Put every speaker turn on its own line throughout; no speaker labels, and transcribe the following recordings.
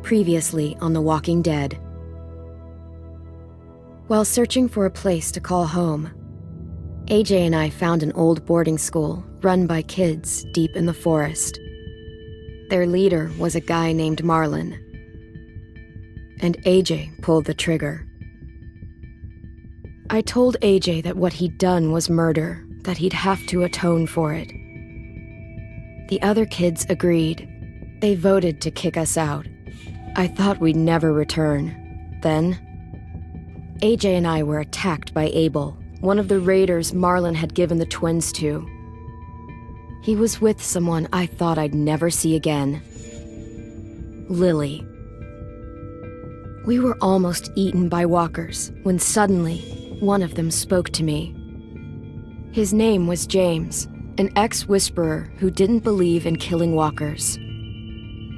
Previously on The Walking Dead. While searching for a place to call home, AJ and I found an old boarding school run by kids deep in the forest. Their leader was a guy named Marlon, and AJ pulled the trigger. I told AJ that what he'd done was murder, that he'd have to atone for it. The other kids agreed. They voted to kick us out. I thought we'd never return. Then, AJ and I were attacked by Abel, one of the raiders Marlon had given the twins to. He was with someone I thought I'd never see again. Lily. We were almost eaten by walkers when suddenly one of them spoke to me. His name was James, an ex-whisperer who didn't believe in killing walkers.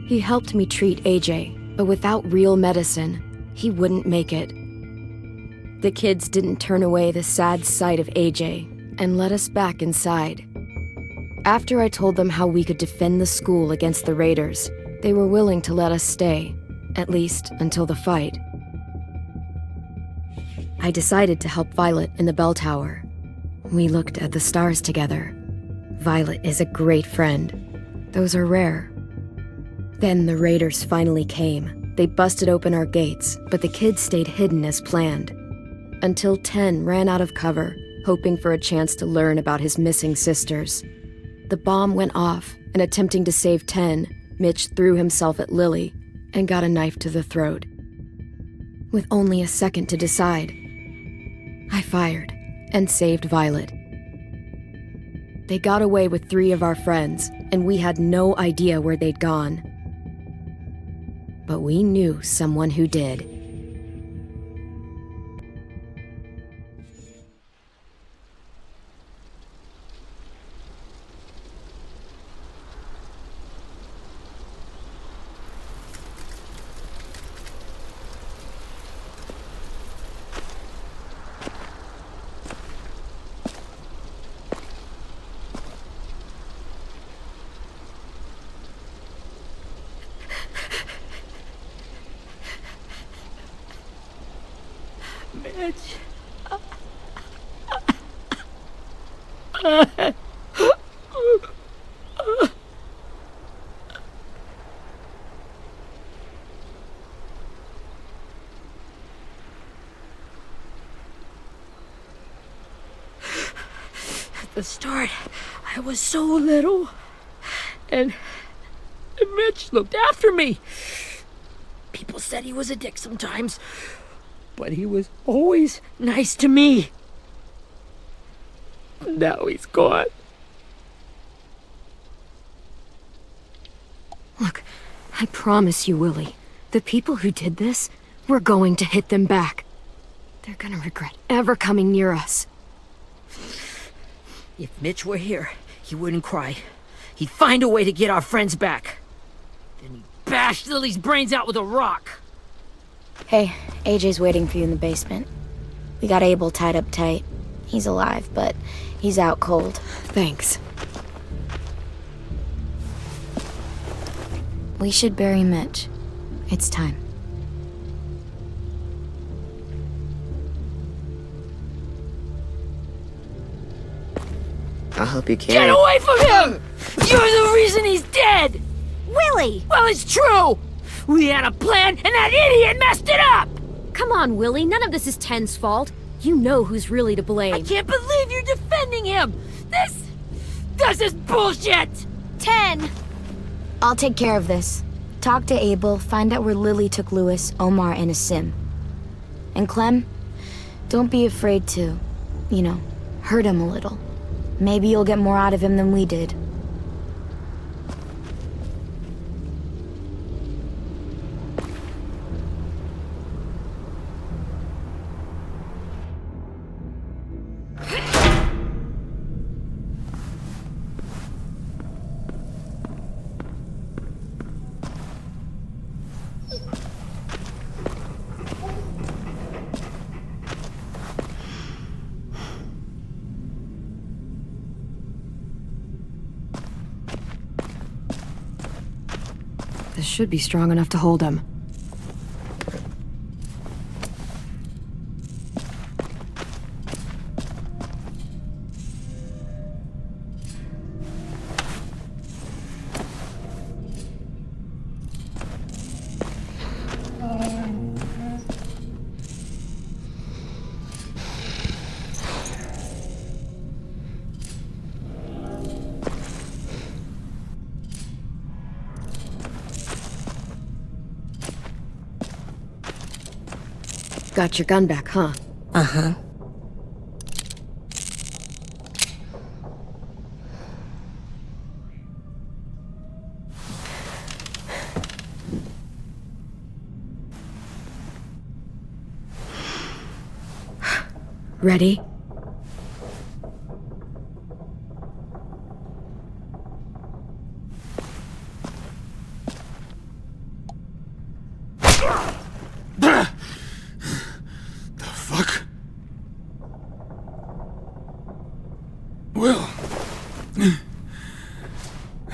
He helped me treat AJ, but without real medicine, he wouldn't make it. The kids didn't turn away the sad sight of AJ and let us back inside. After I told them how we could defend the school against the raiders, they were willing to let us stay, at least until the fight. I decided to help Violet in the bell tower. We looked at the stars together. Violet is a great friend. Those are rare. Then the raiders finally came. They busted open our gates, but the kids stayed hidden as planned. Until Ten ran out of cover, hoping for a chance to learn about his missing sisters. The bomb went off, and attempting to save Ten, Mitch threw himself at Lily and got a knife to the throat. With only a second to decide, I fired and saved Violet. They got away with 3 of our friends, and we had no idea where they'd gone. But we knew someone who did.
Mitch. At the start, I was so little, and Mitch looked after me. People said he was a dick sometimes, but he was always nice to me. Now he's gone.
Look, I promise you, Willie, the people who did this, we're going to hit them back. They're gonna regret ever coming near us.
If Mitch were here, he wouldn't cry. He'd find a way to get our friends back. Then he'd bash Lily's brains out with a rock.
Hey, AJ's waiting for you in the basement. We got Abel tied up tight. He's alive, but he's out cold.
Thanks.
We should bury Mitch. It's time.
I'll help you carry.
Get away from him! You're the reason he's dead!
Willie!
Well, it's true! We had a plan, and that idiot messed it up!
Come on, Willie, none of this is Ten's fault. You know who's really to blame.
I can't believe you're defending him! This is bullshit!
10! I'll take care of this. Talk to Abel, find out where Lily took Lewis, Omar, and Asim. And Clem, don't be afraid to, hurt him a little. Maybe you'll get more out of him than we did.
This should be strong enough to hold him. Got your gun back, huh?
Uh-huh.
Ready?
The fuck? Well, that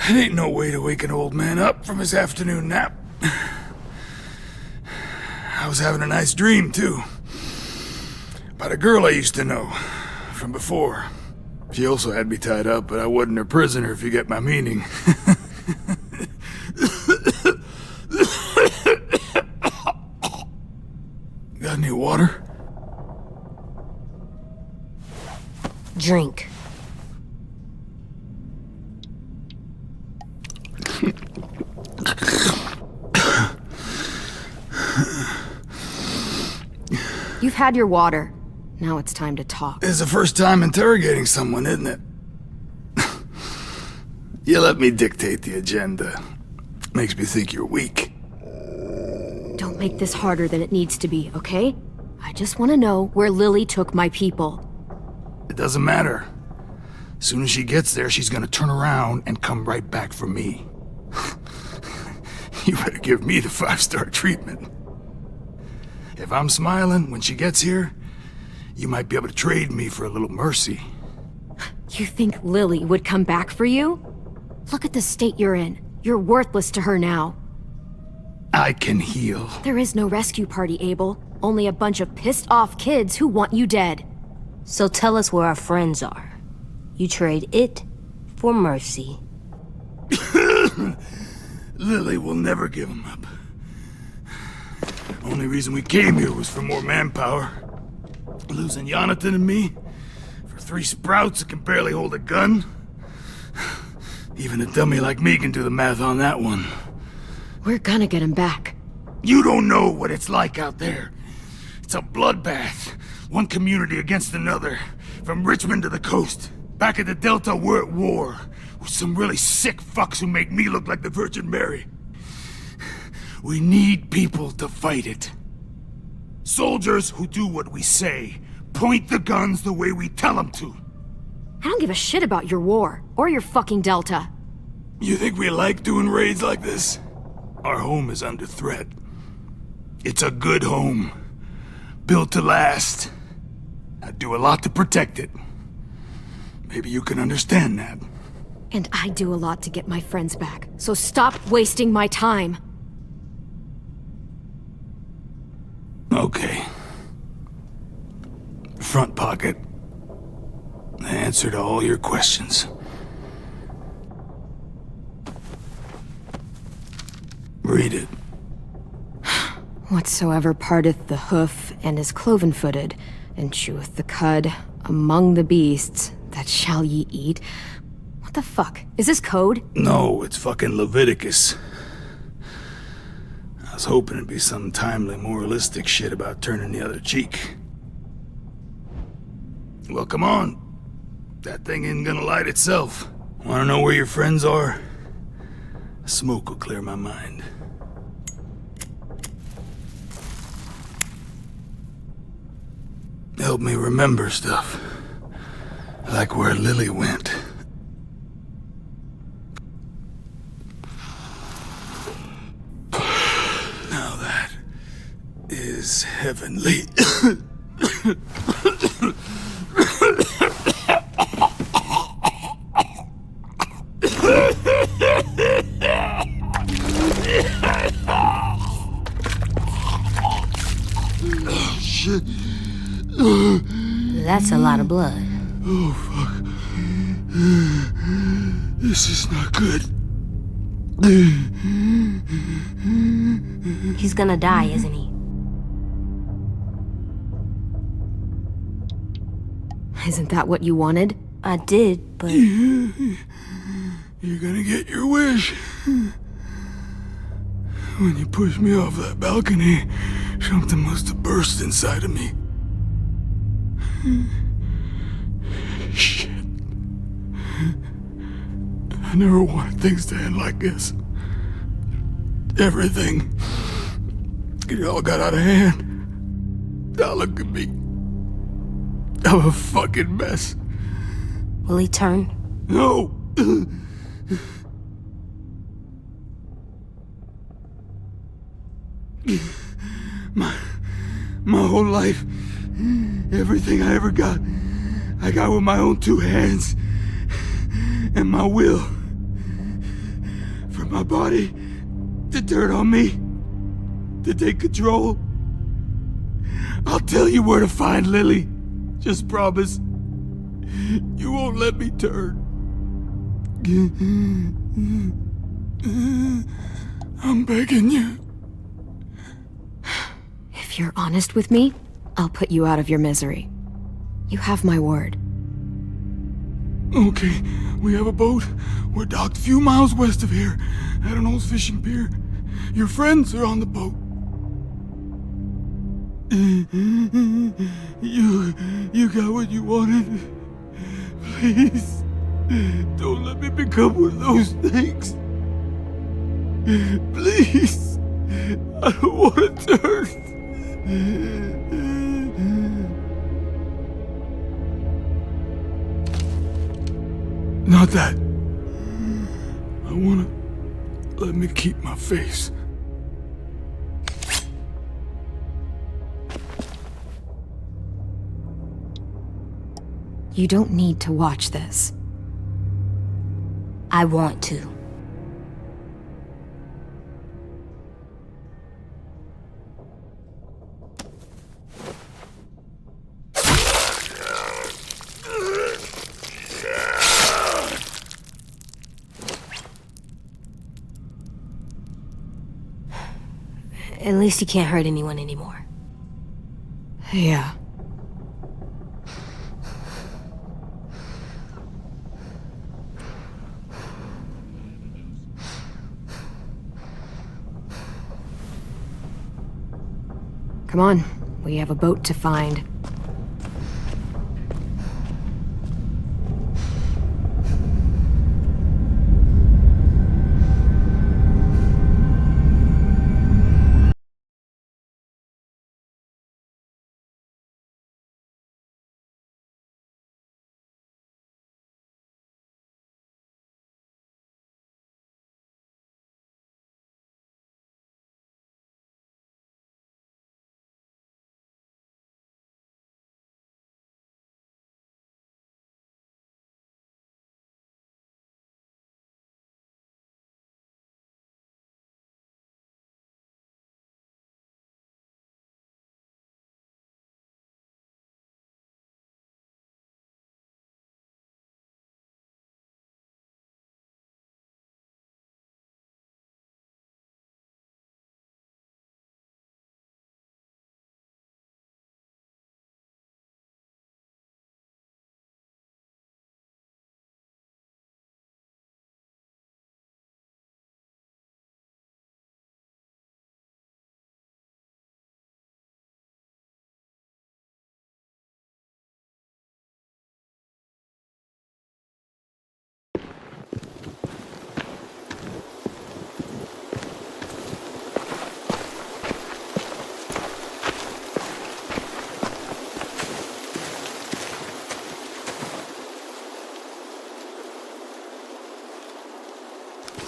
ain't no way to wake an old man up from his afternoon nap. I was having a nice dream, too. About a girl I used to know from before. She also had me tied up, but I wasn't her prisoner, if you get my meaning. Got any water?
Drink.
You've had your water. Now it's time to talk.
It's the first time interrogating someone, isn't it? You let me dictate the agenda. Makes me think you're weak.
Don't make this harder than it needs to be, okay? I just want to know where Lily took my people.
It doesn't matter. As soon as she gets there, she's gonna turn around and come right back for me. You better give me the 5-star treatment. If I'm smiling when she gets here, you might be able to trade me for a little mercy.
You think Lily would come back for you? Look at the state you're in. You're worthless to her now.
I can heal.
There is no rescue party, Abel. Only a bunch of pissed-off kids who want you dead.
So tell us where our friends are. You trade it for mercy.
Lily will never give him up. Only reason we came here was for more manpower. Losing Jonathan and me for 3 sprouts that can barely hold a gun. Even a dummy like me can do the math on that one.
We're gonna get him back.
You don't know what it's like out there. It's a bloodbath. One community against another. From Richmond to the coast. Back at the Delta, we're at war. With some really sick fucks who make me look like the Virgin Mary. We need people to fight it. Soldiers who do what we say. Point the guns the way we tell them to.
I don't give a shit about your war, or your fucking Delta.
You think we like doing raids like this? Our home is under threat. It's a good home. Built to last. I'd do a lot to protect it. Maybe you can understand that.
And I do a lot to get my friends back, so stop wasting my time.
Okay. Front pocket. The answer to all your questions. Read it.
Whatsoever parteth the hoof and is cloven-footed, and cheweth the cud among the beasts, that shall ye eat. What the fuck? Is this code?
No, it's fucking Leviticus. I was hoping it'd be some timely moralistic shit about turning the other cheek. Well, come on. That thing ain't gonna light itself. Wanna know where your friends are? Smoke will clear my mind. Help me remember stuff. Like where Lily went. Now that is heavenly. Oh, shit.
That's a lot of blood.
Oh, fuck. This is not good.
He's gonna die, isn't he?
Isn't that what you wanted?
I did, but...
You're gonna get your wish. When you pushed me off that balcony Something must have burst inside of me. Shit. I never wanted things to end like this. Everything. It all got out of hand. Now look at me. I'm a fucking mess.
Will he turn?
No! My whole life, everything I ever got, I got with my own two hands and my will. For my body to turn on me, to take control. I'll tell you where to find Lily. Just promise. You won't let me turn. I'm begging you.
If you're honest with me, I'll put you out of your misery. You have my word.
Okay, we have a boat. We're docked a few miles west of here, at an old fishing pier. Your friends are on the boat. You got what you wanted. Please, don't let me become one of those things. Please, I don't want to turn. Not that. I wanna let me keep my face.
You don't need to watch this.
I want to. At least he can't hurt anyone anymore.
Yeah. Come on, we have a boat to find.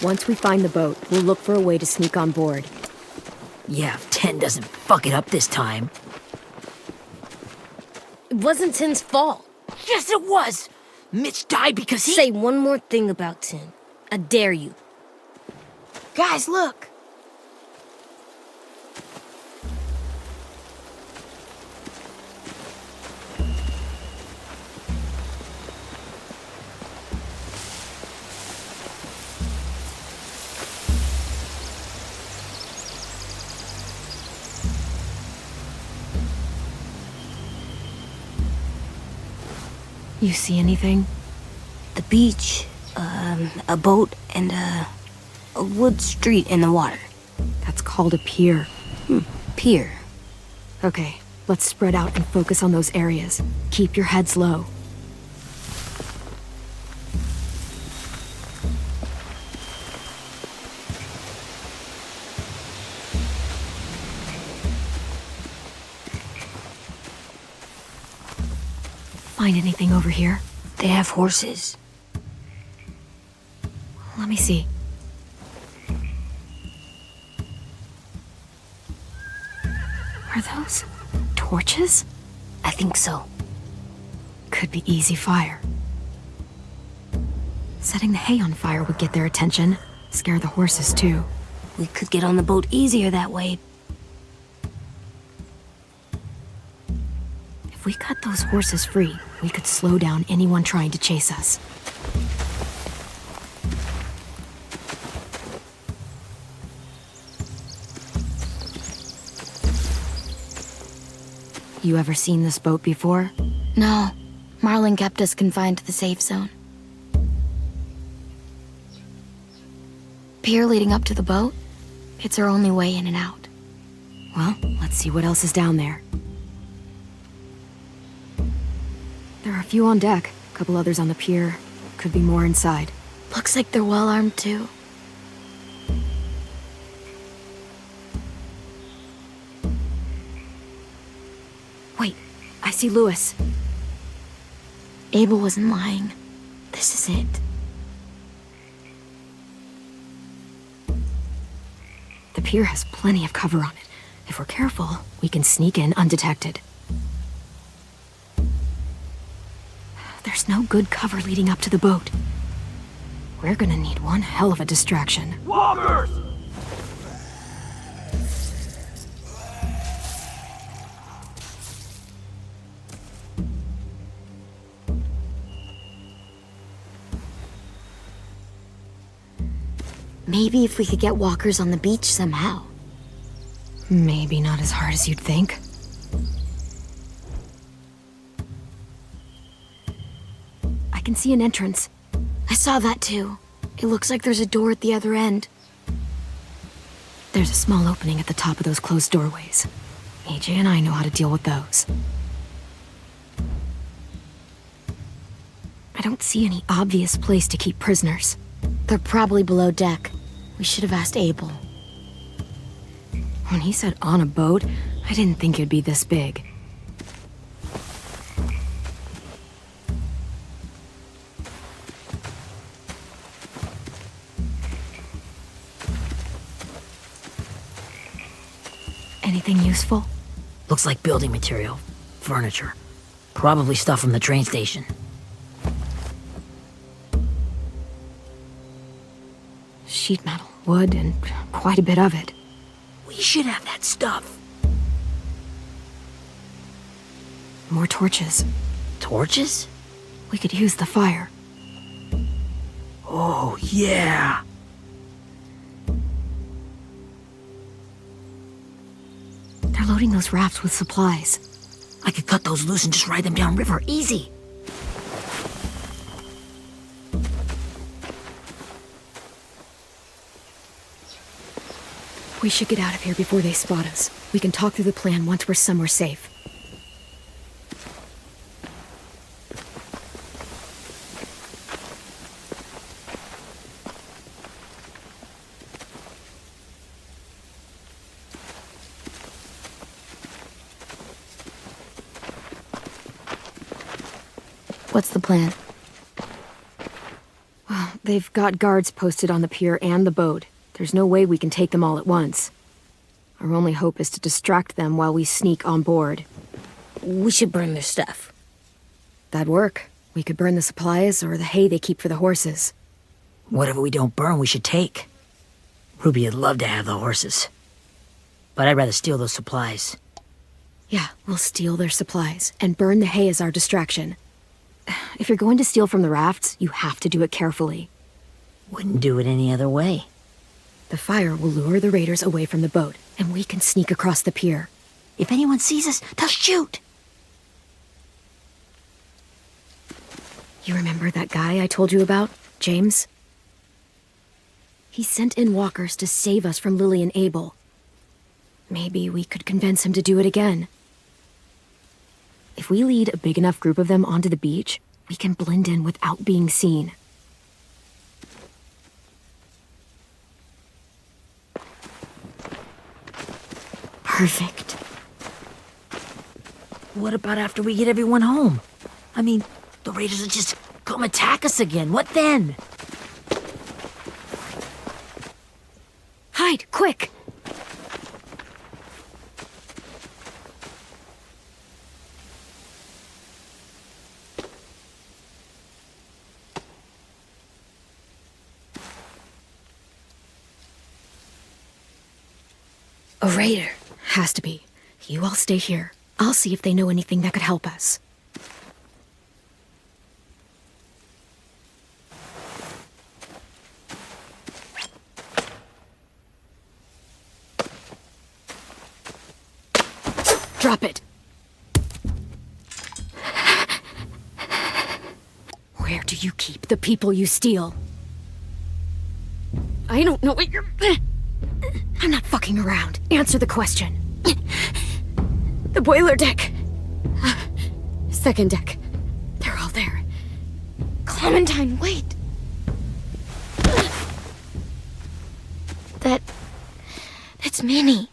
Once we find the boat, we'll look for a way to sneak on board.
Yeah, if 10 doesn't fuck it up this time.
It wasn't Tin's fault.
Yes, it was! Mitch died because he—
Say one more thing about Tin. I dare you.
Guys, look!
You see anything?
The beach, a boat, and a wood street in the water.
That's called a pier.
Pier.
Okay, let's spread out and focus on those areas. Keep your heads low. Find anything over here?
They have horses.
Let me see. Are those torches?
I think so.
Could be easy fire. Setting the hay on fire would get their attention. Scare the horses, too.
We could get on the boat easier that way.
If we cut those horses free, we could slow down anyone trying to chase us. You ever seen this boat before?
No, Marlin kept us confined to the safe zone. Pier leading up to the boat? It's our only way in and out.
Well, let's see what else is down there. There are a few on deck, a couple others on the pier. Could be more inside.
Looks like they're well armed too.
Wait, I see Lewis.
Abel wasn't lying. This is it.
The pier has plenty of cover on it. If we're careful, we can sneak in undetected. There's no good cover leading up to the boat. We're gonna need one hell of a distraction.
Walkers!
Maybe if we could get walkers on the beach somehow.
Maybe not as hard as you'd think. I can see an entrance.
I saw that too. It looks like there's a door at the other end.
There's a small opening at the top of those closed doorways. AJ and I know how to deal with those. I don't see any obvious place to keep prisoners.
They're probably below deck. We should have asked Abel.
When he said on a boat, I didn't think it'd be this big. Anything useful?
Looks like building material. Furniture. Probably stuff from the train station.
Sheet metal, wood, and quite a bit of it.
We should have that stuff.
More torches.
Torches?
We could use the fire.
Oh, yeah.
They're loading those rafts with supplies.
I could cut those loose and just ride them downriver. Easy.
We should get out of here before they spot us. We can talk through the plan once we're somewhere safe.
What's the plan?
Well, they've got guards posted on the pier and the boat. There's no way we can take them all at once. Our only hope is to distract them while we sneak on board.
We should burn their stuff.
That'd work. We could burn the supplies or the hay they keep for the horses.
Whatever we don't burn, we should take. Ruby would love to have the horses. But I'd rather steal those supplies.
Yeah, we'll steal their supplies and burn the hay as our distraction. If you're going to steal from the rafts, you have to do it carefully.
Wouldn't do it any other way.
The fire will lure the raiders away from the boat, and we can sneak across the pier.
If anyone sees us, they'll shoot.
You remember that guy I told you about, James? He sent in walkers to save us from Lily and Abel. Maybe we could convince him to do it again. If we lead a big enough group of them onto the beach, we can blend in without being seen. Perfect.
What about after we get everyone home? I mean, the raiders will just come attack us again. What then?
Hide, quick! A raider. Has to be. You all stay here. I'll see if they know anything that could help us. Drop it. Where do you keep the people you steal? I don't know what you're... I'm not fucking around. Answer the question. The boiler deck. Second deck. They're all there.
Clementine, wait. That's Minnie.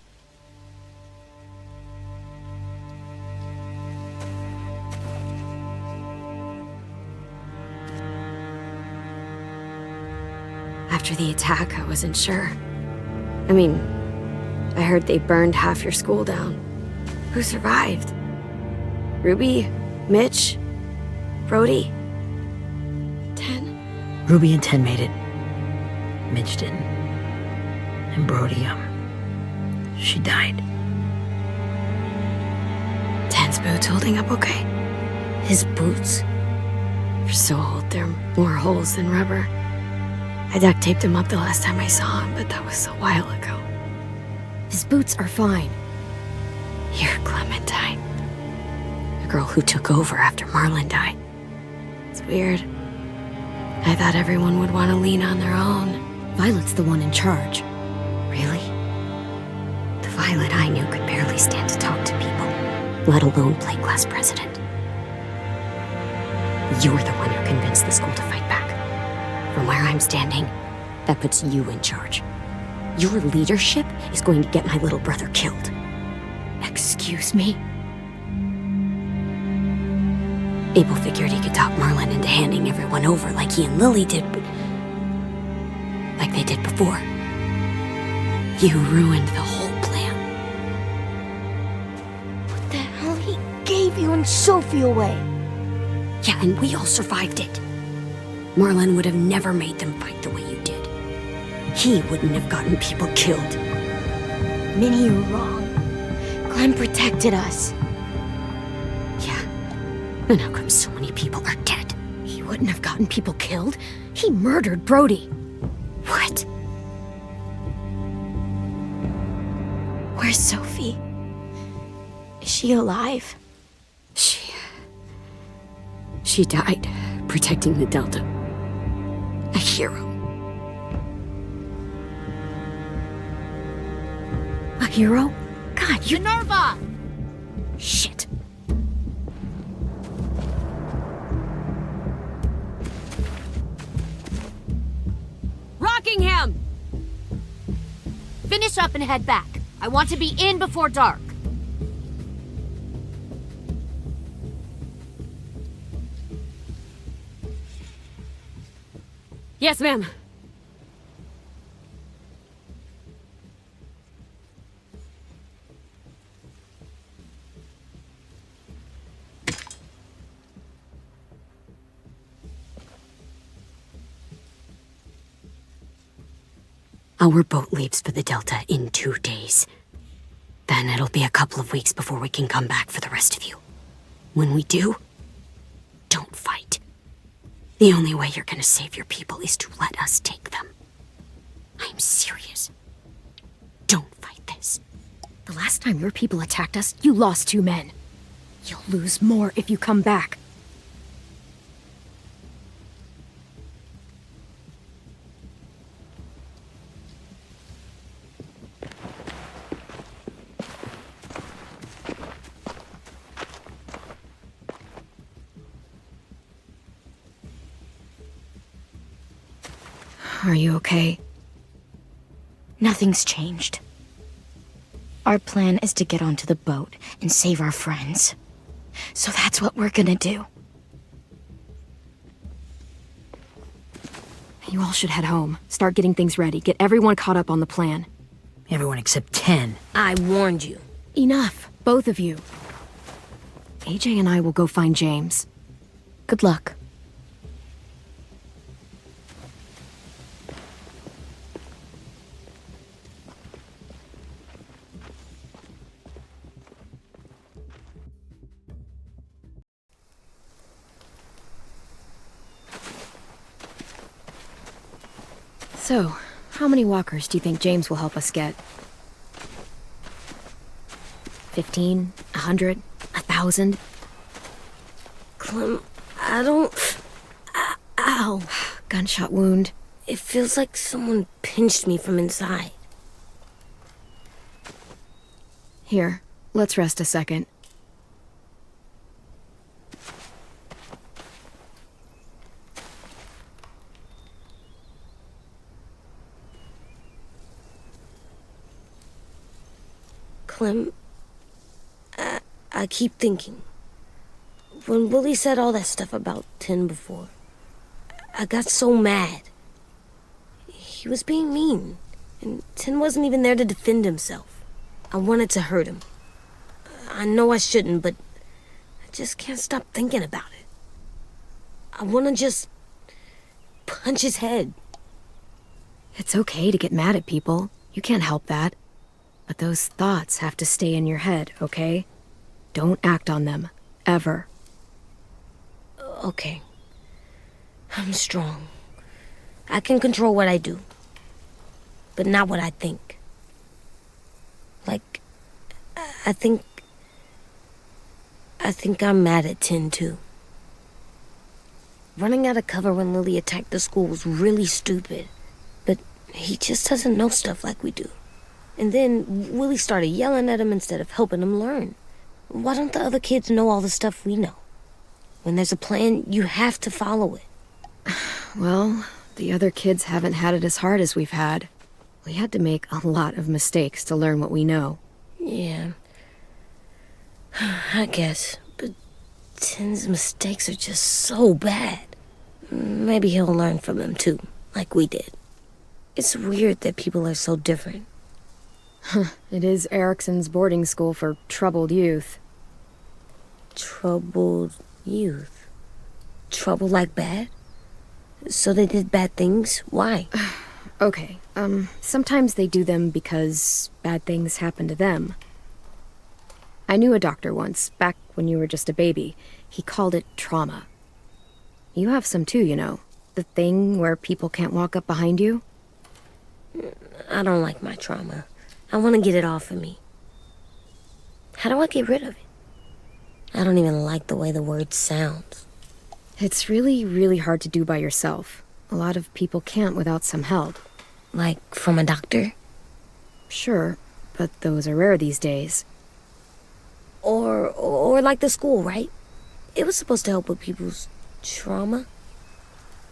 After the attack, I wasn't sure. I mean, I heard they burned half your school down. Who survived? Ruby? Mitch? Brody? Ten?
Ruby and Ten made it. Mitch didn't. And Brody, she died.
Ten's boots holding up okay?
His boots?
They're so old, there are more holes than rubber. I duct taped him up the last time I saw him, but that was a while ago. His boots are fine. You're Clementine. The girl who took over after Marlon died. It's weird. I thought everyone would want to lean on their own. Violet's the one in charge. Really? The Violet I knew could barely stand to talk to people, let alone play class president. You're the one who convinced the school to fight back. From where I'm standing, that puts you in charge. Your leadership is going to get my little brother killed. Excuse me? Abel figured he could talk Marlon into handing everyone over like he and Lily did, but... like they did before. You ruined the whole plan.
What the hell? He gave you and Sophie away.
Yeah, and we all survived it. Marlon would have never made them fight the way you did. He wouldn't have gotten people killed.
Minnie, you're wrong. Clem protected us.
Yeah. And how come so many people are dead? He wouldn't have gotten people killed. He murdered Brody. What?
Where's Sophie? Is she alive?
She died protecting the Delta. A hero. A hero? God, you...
Minerva!
Shit.
Rockingham! Finish up and head back. I want to be in before dark.
Yes, ma'am. Our boat leaves for the Delta in 2 days. Then it'll be a couple of weeks before we can come back for the rest of you. When we do, don't fight. The only way you're gonna save your people is to let us take them. I'm serious. Don't fight this. The last time your people attacked us, you lost 2 men. You'll lose more if you come back. Are you okay?
Nothing's changed. Our plan is to get onto the boat and save our friends. So that's what we're gonna do.
You all should head home. Start getting things ready. Get everyone caught up on the plan.
Everyone except 10.
I warned you.
Enough, both of you. AJ and I will go find James.
Good luck.
So, how many walkers do you think James will help us get? 15? 100? 1,000?
Clem, I don't... Ow.
Gunshot wound.
It feels like someone pinched me from inside.
Here, let's rest a second.
Clem, I keep thinking. When Willie said all that stuff about Tin before, I got so mad. He was being mean, and Tin wasn't even there to defend himself. I wanted to hurt him. I know I shouldn't, but I just can't stop thinking about it. I want to just punch his head.
It's okay to get mad at people. You can't help that. But those thoughts have to stay in your head, okay? Don't act on them. Ever.
Okay. I'm strong. I can control what I do. But not what I think. Like, I think I'm mad at Tin, too. Running out of cover when Lily attacked the school was really stupid. But he just doesn't know stuff like we do. And then Willie started yelling at him instead of helping him learn. Why don't the other kids know all the stuff we know? When there's a plan, you have to follow it.
Well, the other kids haven't had it as hard as we've had. We had to make a lot of mistakes to learn what we know.
Yeah. I guess. But Tin's mistakes are just so bad. Maybe he'll learn from them too, like we did. It's weird that people are so different.
It is Erickson's boarding school for troubled youth.
Troubled youth? Trouble like bad? So they did bad things? Why?
Okay, sometimes they do them because bad things happen to them. I knew a doctor once, back when you were just a baby. He called it trauma. You have some too, you know. The thing where people can't walk up behind you.
I don't like my trauma. I want to get it off of me. How do I get rid of it? I don't even like the way the word sounds.
It's really, really hard to do by yourself. A lot of people can't without some help.
Like from a doctor?
Sure, but those are rare these days.
Or like the school, right? It was supposed to help with people's trauma.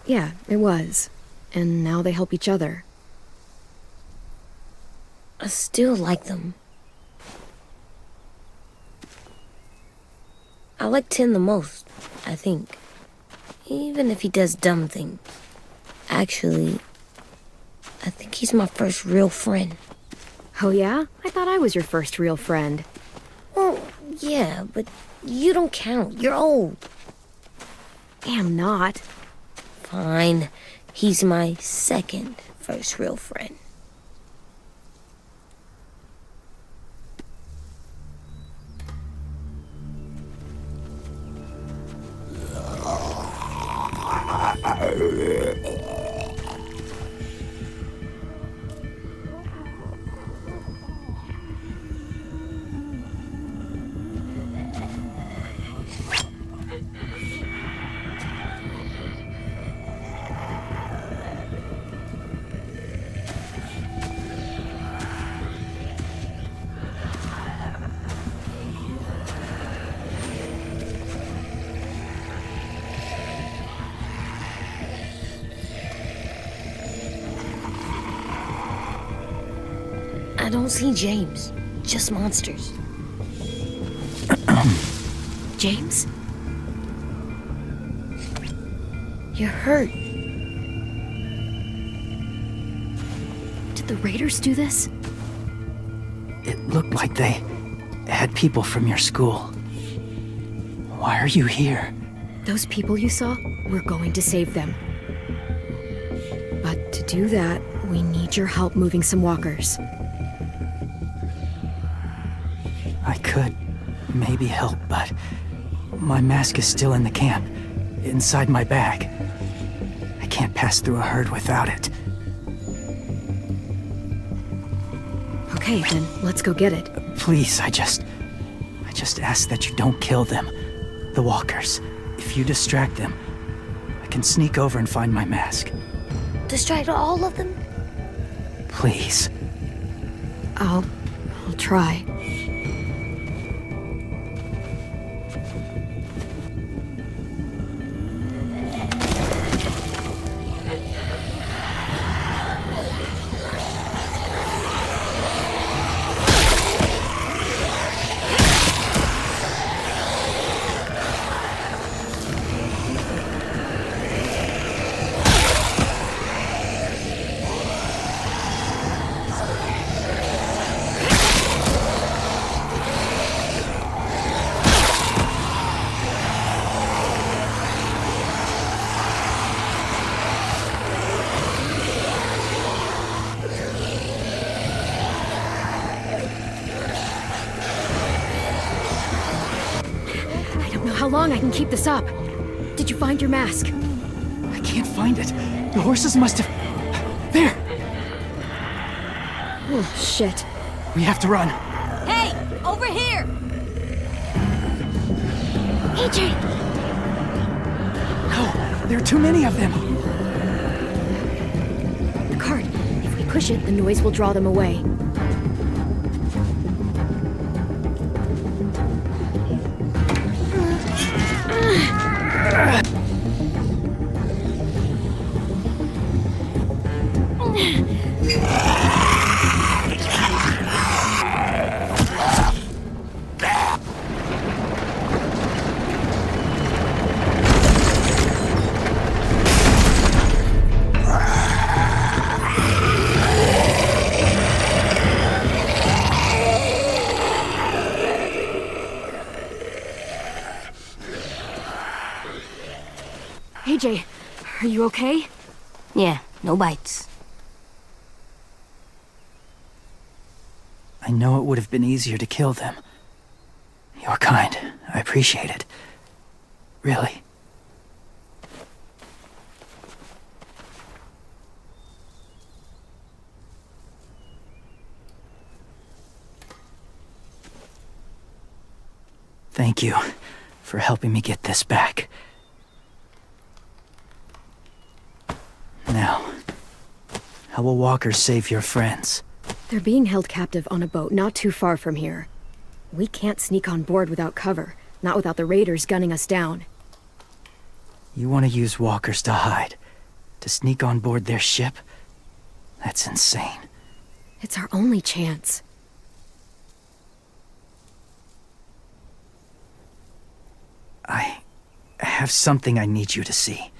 Yeah, it was. And now they help each other.
I still like them. I like Tin the most, I think. Even if he does dumb things. Actually, I think he's my first real friend.
Oh yeah? I thought I was your first real friend.
Well, yeah, but you don't count. You're old.
Am not.
Fine. He's my second first real friend. I don't see James. Just monsters.
James?
You're hurt.
Did the raiders do this?
It looked like they had people from your school. Why are you here?
Those people you saw, we're going to save them. But to do that, we need your help moving some walkers.
I could maybe help, but my mask is still in the camp, inside my bag. I can't pass through a herd without it.
Okay, then let's go get it.
Please, I just ask that you don't kill them. The walkers. If you distract them, I can sneak over and find my mask.
Distract all of them?
Please.
I'll try. How long I can keep this up? Did you find your mask?
I can't find it. The horses must have... There!
Oh, shit.
We have to run.
Hey! Over here!
AJ!
No, there are too many of them.
The cart. If we push it, the noise will draw them away. AJ, are you okay?
Yeah, no bites.
I know it would have been easier to kill them. You're kind. I appreciate it. Really. Thank you for helping me get this back. Now, how will walkers save your friends?
They're being held captive on a boat not too far from here. We can't sneak on board without cover, not without the raiders gunning us down.
You want to use walkers to hide? To sneak on board their ship? That's insane.
It's our only chance.
I have something I need you to see,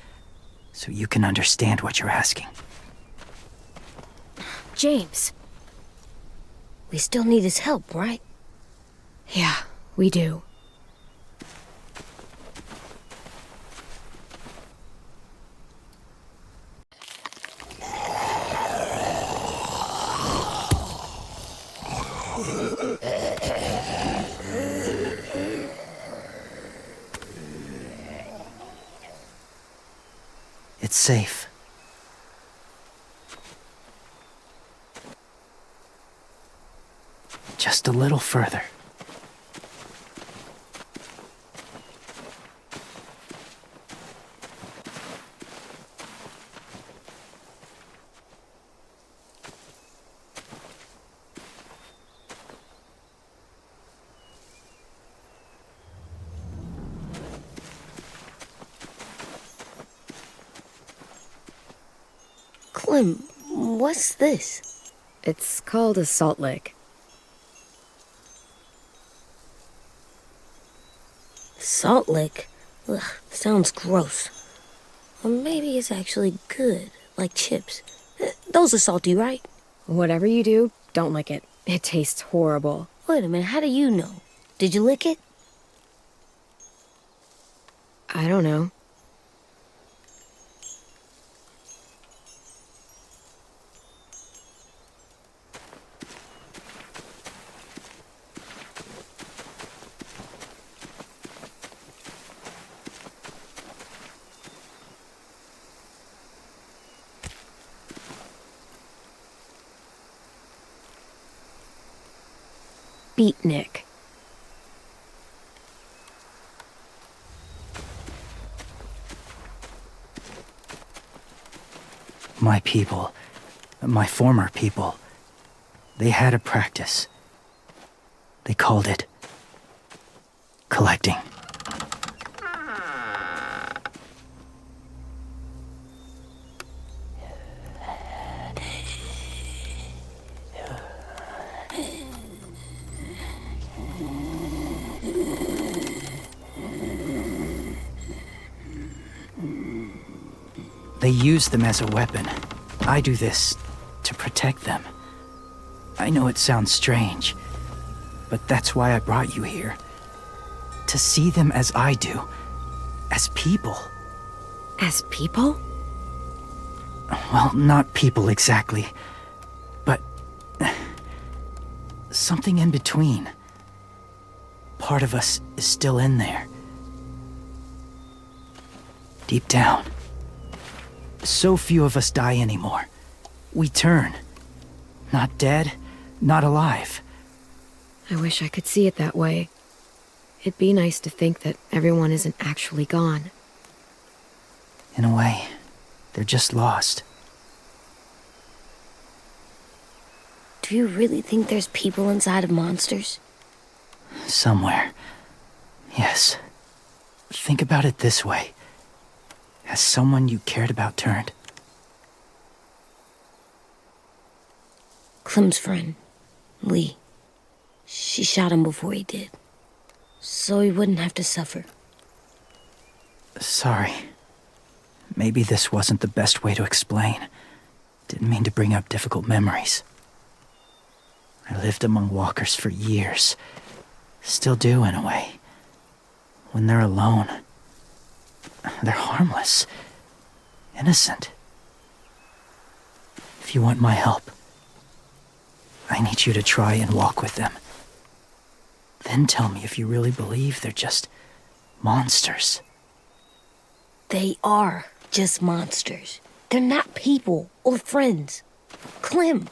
so you can understand what you're asking.
James.
We still need his help, right?
Yeah, we do.
It's safe. Just a little further.
Clem, what's this?
It's called a salt lick.
Salt lick? Ugh, sounds gross. Or maybe it's actually good, like chips. Those are salty, right?
Whatever you do, don't lick it. It tastes horrible.
Wait a minute, how do you know? Did you lick it?
I don't know. Beatnik.
My people, my former people, they had a practice. They called it collecting. They use them as a weapon. I do this to protect them. I know it sounds strange, but that's why I brought you here. To see them as I do, as people.
As people?
Well, not people exactly, but something in between. Part of us is still in there. Deep down. So few of us die anymore. We turn. Not dead, not alive.
I wish I could see it that way. It'd be nice to think that everyone isn't actually gone.
In a way, they're just lost.
Do you really think there's people inside of monsters?
Somewhere. Yes. Think about it this way. Has someone you cared about turned?
Clem's friend, Lee. She shot him before he did. So he wouldn't have to suffer.
Sorry. Maybe this wasn't the best way to explain. Didn't mean to bring up difficult memories. I lived among walkers for years. Still do, in a way. When they're alone, they're harmless. Innocent. If you want my help, I need you to try and walk with them. Then tell me if you really believe they're just monsters.
They are just monsters. They're not people or friends. Clem,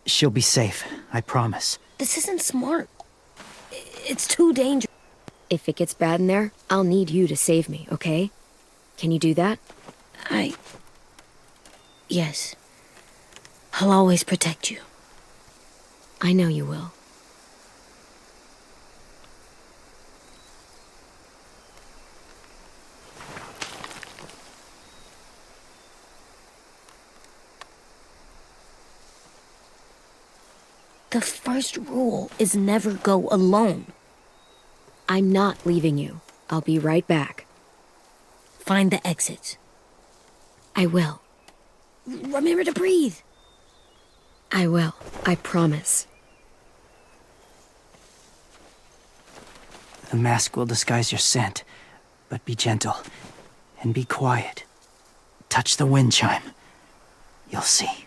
She'll be safe, I promise.
this isn't smart. It's too dangerous.
If it gets bad in there, I'll need you to save me, okay? Can you do that?
Yes. I'll always protect you.
I know you will.
The first rule is never go alone.
I'm not leaving you. I'll be right back.
Find the exits.
I will.
Remember to breathe.
I will. I promise.
The mask will disguise your scent, but be gentle and be quiet. Touch the wind chime. You'll see.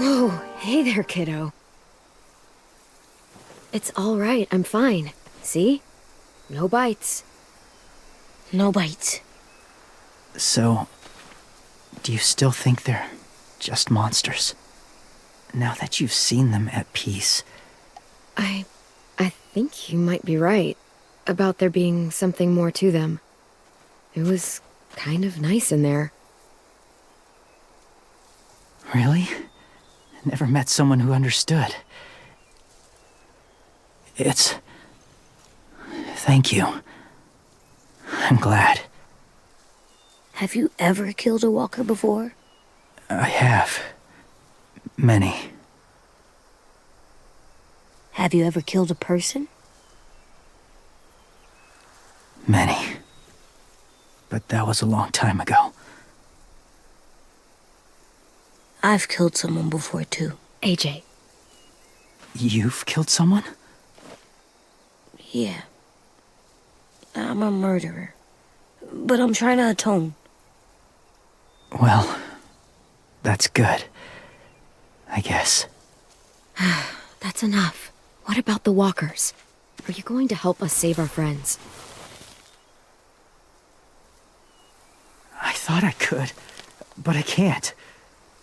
Whoa, hey there, kiddo. It's all right, I'm fine. See? No bites.
No bites.
So, do you still think they're just monsters? Now that you've seen them at peace.
I think you might be right about there being something more to them. It was kind of nice in there.
Really? I never met someone who understood. Thank you. I'm glad.
Have you ever killed a walker before?
I have. Many.
Have you ever killed a person?
Many. But that was a long time ago.
I've killed someone before, too.
AJ.
You've killed someone?
Yeah. I'm a murderer. But I'm trying to atone.
Well, that's good. I guess.
That's enough. What about the walkers? Are you going to help us save our friends?
I thought I could, but I can't.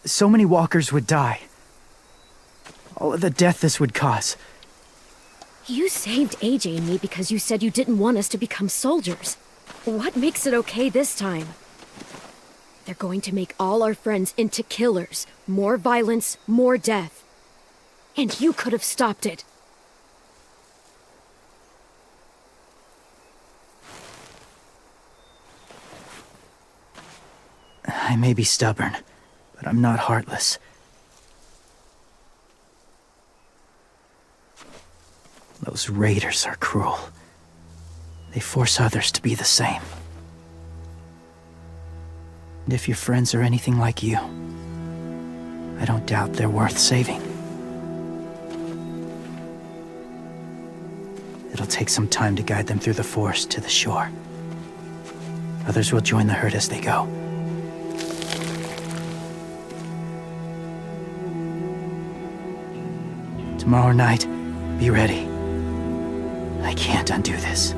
So many walkers would die. All of the death this would cause.
You saved AJ and me because you said you didn't want us to become soldiers. What makes it okay this time? They're going to make all our friends into killers. More violence, more death. And you could have stopped it.
I may be stubborn, but I'm not heartless. Those raiders are cruel. They force others to be the same. And if your friends are anything like you, I don't doubt they're worth saving. It'll take some time to guide them through the forest to the shore. Others will join the herd as they go. Tomorrow night, be ready. I can't undo this.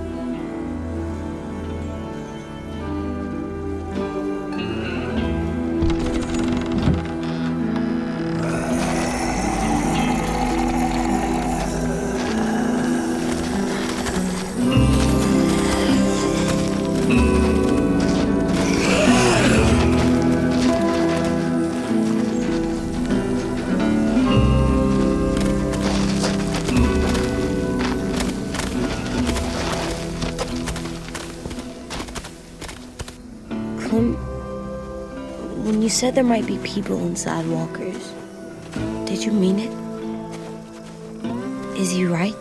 When you said there might be people inside walkers, did you mean it? Is he right?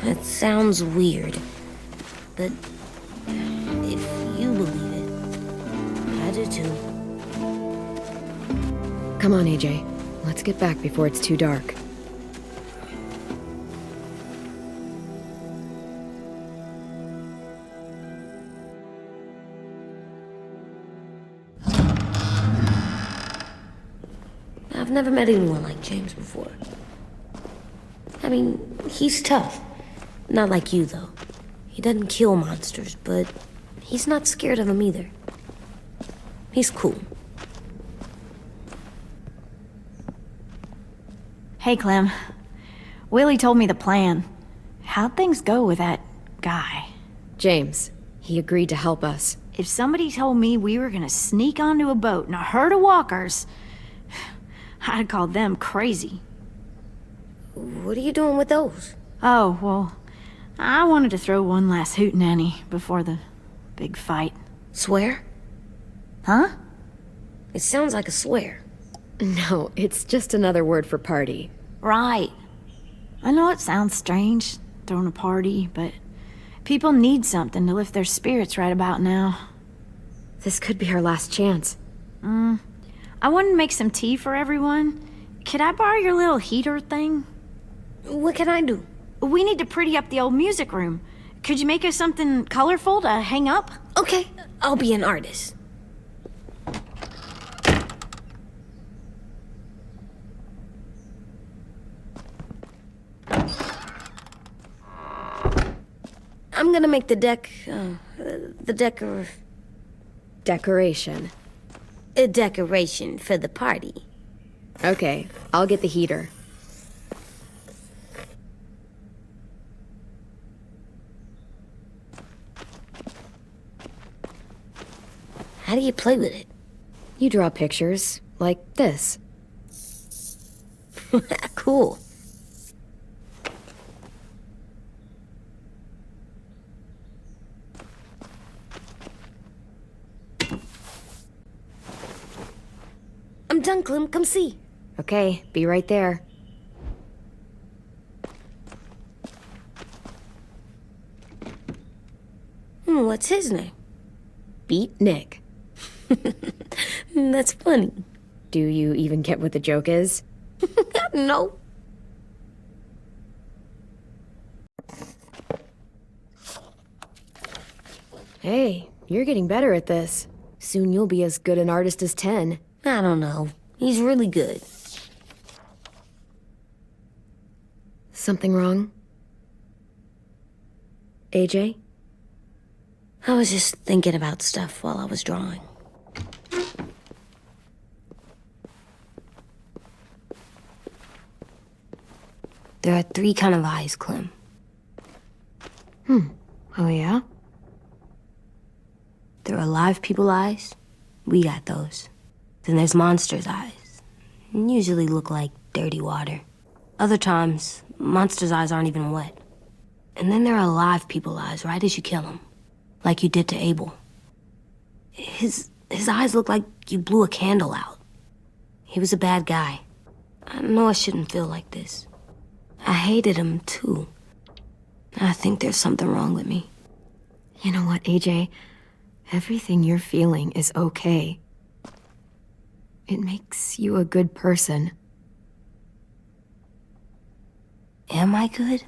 That sounds weird, but if you believe it, I do too.
Come on, AJ. Let's get back before it's too dark.
I've never met anyone like James before. I mean, he's tough. Not like you, though. He doesn't kill monsters, but he's not scared of them either. He's cool.
Hey, Clem. Willie told me the plan. How'd things go with that guy?
James, he agreed to help us.
If somebody told me we were gonna sneak onto a boat in a herd of walkers, I'd call them crazy.
What are you doing with those?
Oh, well, I wanted to throw one last hootenanny before the big fight.
Swear?
Huh?
It sounds like a swear.
No, it's just another word for party.
Right. I know it sounds strange, throwing a party, but people need something to lift their spirits right about now.
This could be our last chance.
I wanted to make some tea for everyone. Could I borrow your little heater thing?
What can I do?
We need to pretty up the old music room. Could you make us something colorful to hang up?
Okay, I'll be an artist. I'm gonna make the
Decoration.
a decoration for the party.
Okay, I'll get the heater.
How do you play with it?
You draw pictures, like this.
Cool. I'm done, Clem. Come see.
Okay, be right there.
What's his name?
Beat Nick.
That's funny.
Do you even get what the joke is?
No.
Hey, you're getting better at this. Soon you'll be as good an artist as 10.
I don't know. He's really good.
Something wrong? AJ?
I was just thinking about stuff while I was drawing. There are 3 kind of eyes, Clem.
Oh yeah?
There are live people eyes. We got those. Then there's monsters' eyes. Usually look like dirty water. Other times, monsters' eyes aren't even wet. And then there are live people eyes right as you kill them. Like you did to Abel. His eyes look like you blew a candle out. He was a bad guy. I know I shouldn't feel like this. I hated him, too. I think there's something wrong with me.
You know what, AJ? Everything you're feeling is okay. It makes you a good person.
Am I good?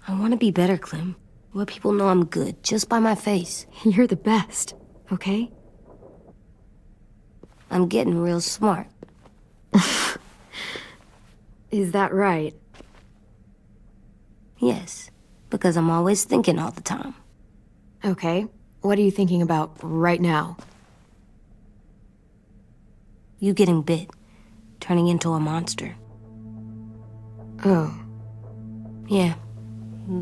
I want to be better, Clem. Let people know I'm good, just by my face.
You're the best, okay?
I'm getting real smart.
Is that right?
Yes, because I'm always thinking all the time.
Okay. What are you thinking about right now?
You getting bit, turning into a monster.
Oh.
Yeah.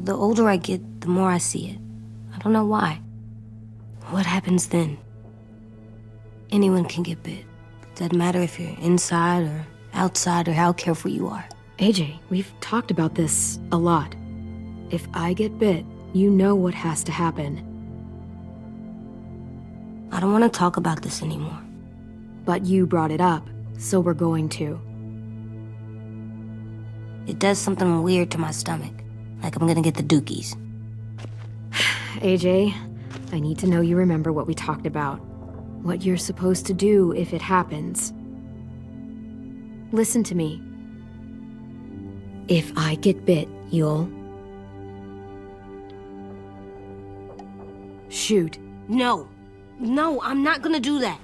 The older I get, the more I see it. I don't know why. What happens then? Anyone can get bit. Doesn't matter if you're inside or outside or how careful you are.
AJ, we've talked about this a lot. If I get bit, you know what has to happen.
I don't want to talk about this anymore.
But you brought it up, so we're going to.
It does something weird to my stomach. Like I'm gonna get the dookies.
AJ, I need to know you remember what we talked about. What you're supposed to do if it happens. Listen to me. If I get bit, you'll... shoot.
No. No, I'm not gonna do that.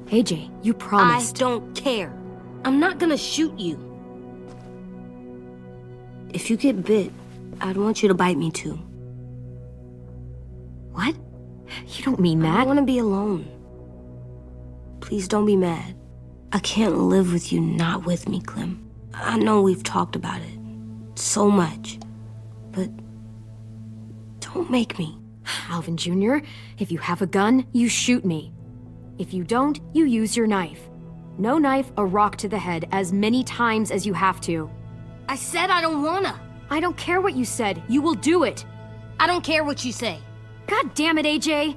AJ, you promised.
I don't care. I'm not gonna shoot you. If you get bit, I'd want you to bite me too.
What? You don't mean
I
that.
don't want to be alone. Please don't be mad. I can't live with you not with me, Clem. I know we've talked about it so much, but don't make me.
Alvin Jr., if you have a gun, you shoot me. If you don't, you use your knife. No knife, a rock to the head as many times as you have to.
I said I don't wanna.
I don't care what you said. You will do it.
I don't care what you say.
God damn it, AJ.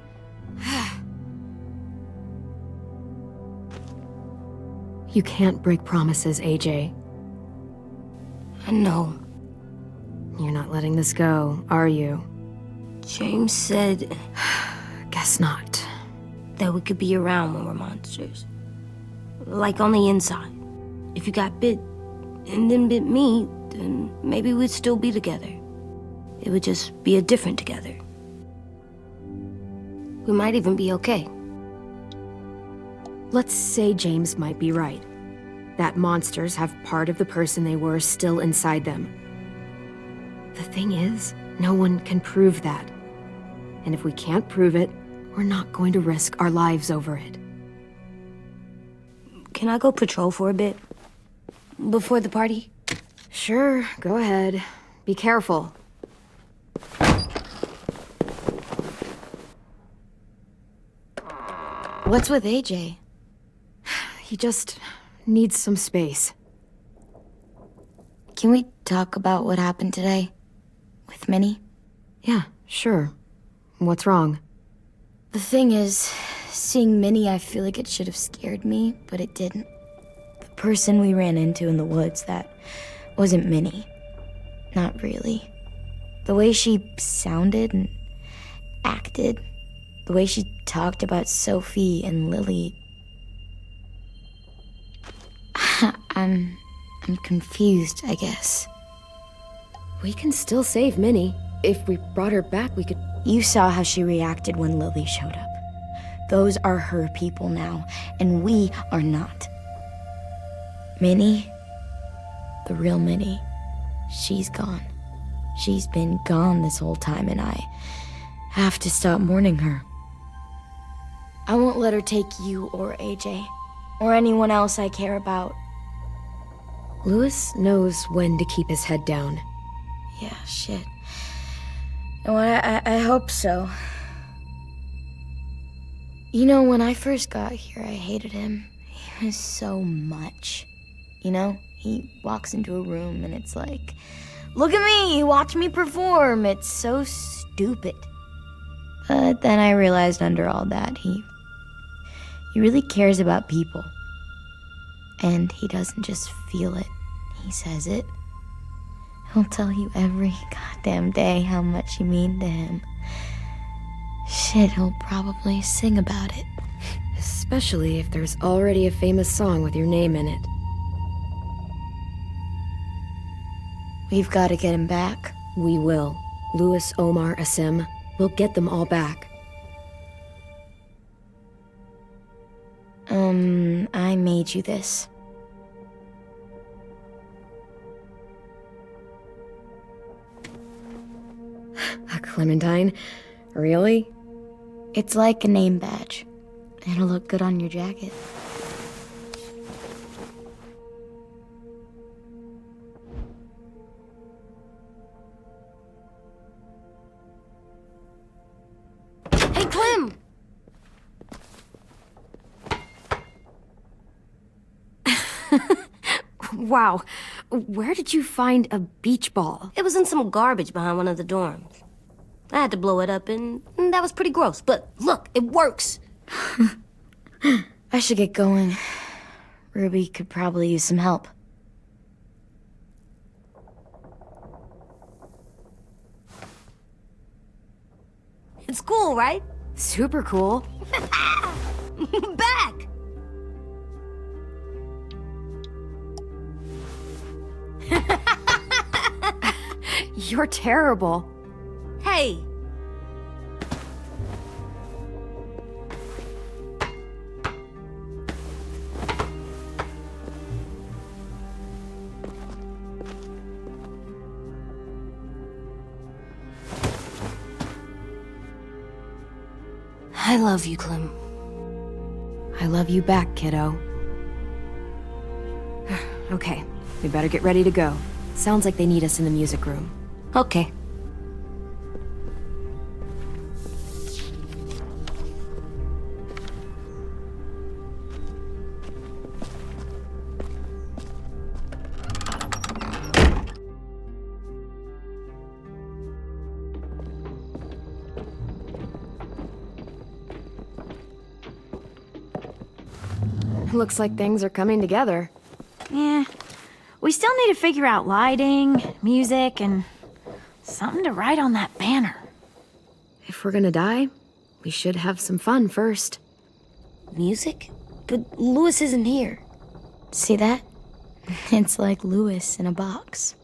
You can't break promises, AJ.
I know.
You're not letting this go, are you?
James said
Guess not.
that we could be around when we're monsters. Like on the inside. If you got bit and then bit me, then maybe we'd still be together. It would just be a different together. We might even be okay.
Let's say James might be right. That monsters have part of the person they were still inside them. The thing is, no one can prove that. And if we can't prove it, we're not going to risk our lives over it.
Can I go patrol for a bit? Before the party?
Sure, go ahead. Be careful.
What's with AJ?
He just needs some space.
Can we talk about what happened today? With Minnie?
Yeah, sure. What's wrong?
The thing is, seeing Minnie, I feel like it should have scared me, but it didn't. The person we ran into in the woods, that wasn't Minnie. Not really. The way she sounded and acted, the way she talked about Sophie and Lily. I'm confused, I guess.
We can still save Minnie. If we brought her back, we could...
You saw how she reacted when Lily showed up. Those are her people now, and we are not. Minnie, the real Minnie, she's gone. She's been gone this whole time, and I have to stop mourning her. I won't let her take you or AJ, or anyone else I care about.
Louis knows when to keep his head down.
Yeah, shit. And I hope so. You know, when I first got here, I hated him. He was so much. You know, he walks into a room and it's like, look at me, watch me perform. It's so stupid. But then I realized under all that, he really cares about people. And he doesn't just feel it, he says it. He'll tell you every goddamn day how much you mean to him. Shit, he'll probably sing about it.
Especially if there's already a famous song with your name in it.
We've got to get him back.
We will. Louis, Omar, Asim. We'll get them all back.
I made you this.
A Clementine? Really?
It's like a name badge. It'll look good on your jacket.
Hey, Clem!
Wow. Where did you find a beach ball?
It was in some garbage behind one of the dorms. I had to blow it up, and that was pretty gross. But look, it works.
I should get going. Ruby could probably use some help.
It's cool, right?
Super cool.
Back!
You're terrible.
Hey! I love you, Clem.
I love you back, kiddo. Okay, we better get ready to go. Sounds like they need us in the music room.
Okay.
Looks like things are coming together.
Yeah. We still need to figure out lighting, music, and something to write on that banner.
If we're gonna die, we should have some fun first.
Music? But Louis isn't here.
See that? It's like Louis in a box.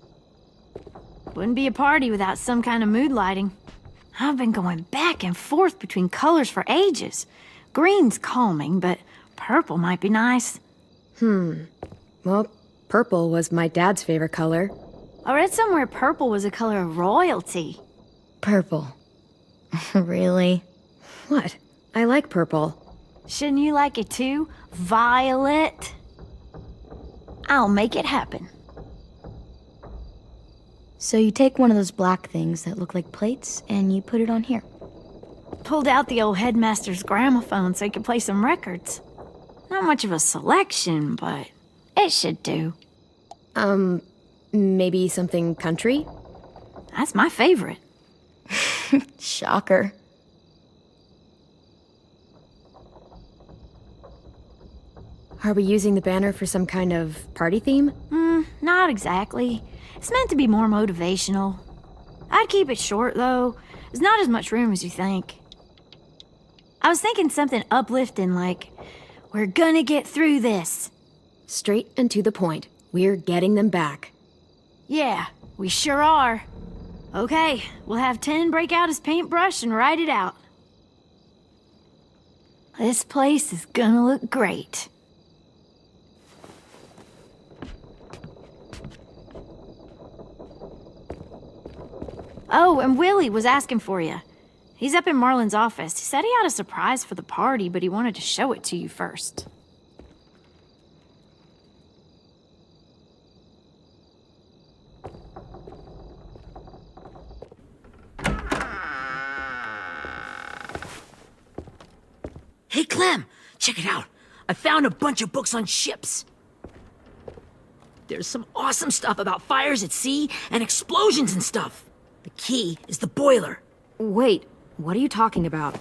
Wouldn't be a party without some kind of mood lighting. I've been going back and forth between colors for ages. Green's calming, but purple might be nice.
Well, purple was my dad's favorite color.
I read somewhere purple was a color of royalty.
Purple.
Really?
What? I like purple.
Shouldn't you like it too, Violet? I'll make it happen.
So you take one of those black things that look like plates and you put it on here.
Pulled out the old headmaster's gramophone so he could play some records. Not much of a selection, but it should do.
Maybe something country?
That's my favorite.
Shocker.
Are we using the banner for some kind of party theme?
Not exactly. It's meant to be more motivational. I'd keep it short, though. There's not as much room as you think. I was thinking something uplifting like, we're gonna get through this.
Straight and to the point. We're getting them back.
Yeah, we sure are. Okay, we'll have 10 break out his paintbrush and write it out. This place is gonna look great. Oh, and Willie was asking for you. He's up in Marlin's office. He said he had a surprise for the party, but he wanted to show it to you first.
Hey, Clem, check it out. I found a bunch of books on ships. There's some awesome stuff about fires at sea and explosions and stuff. The key is the boiler.
Wait, what are you talking about?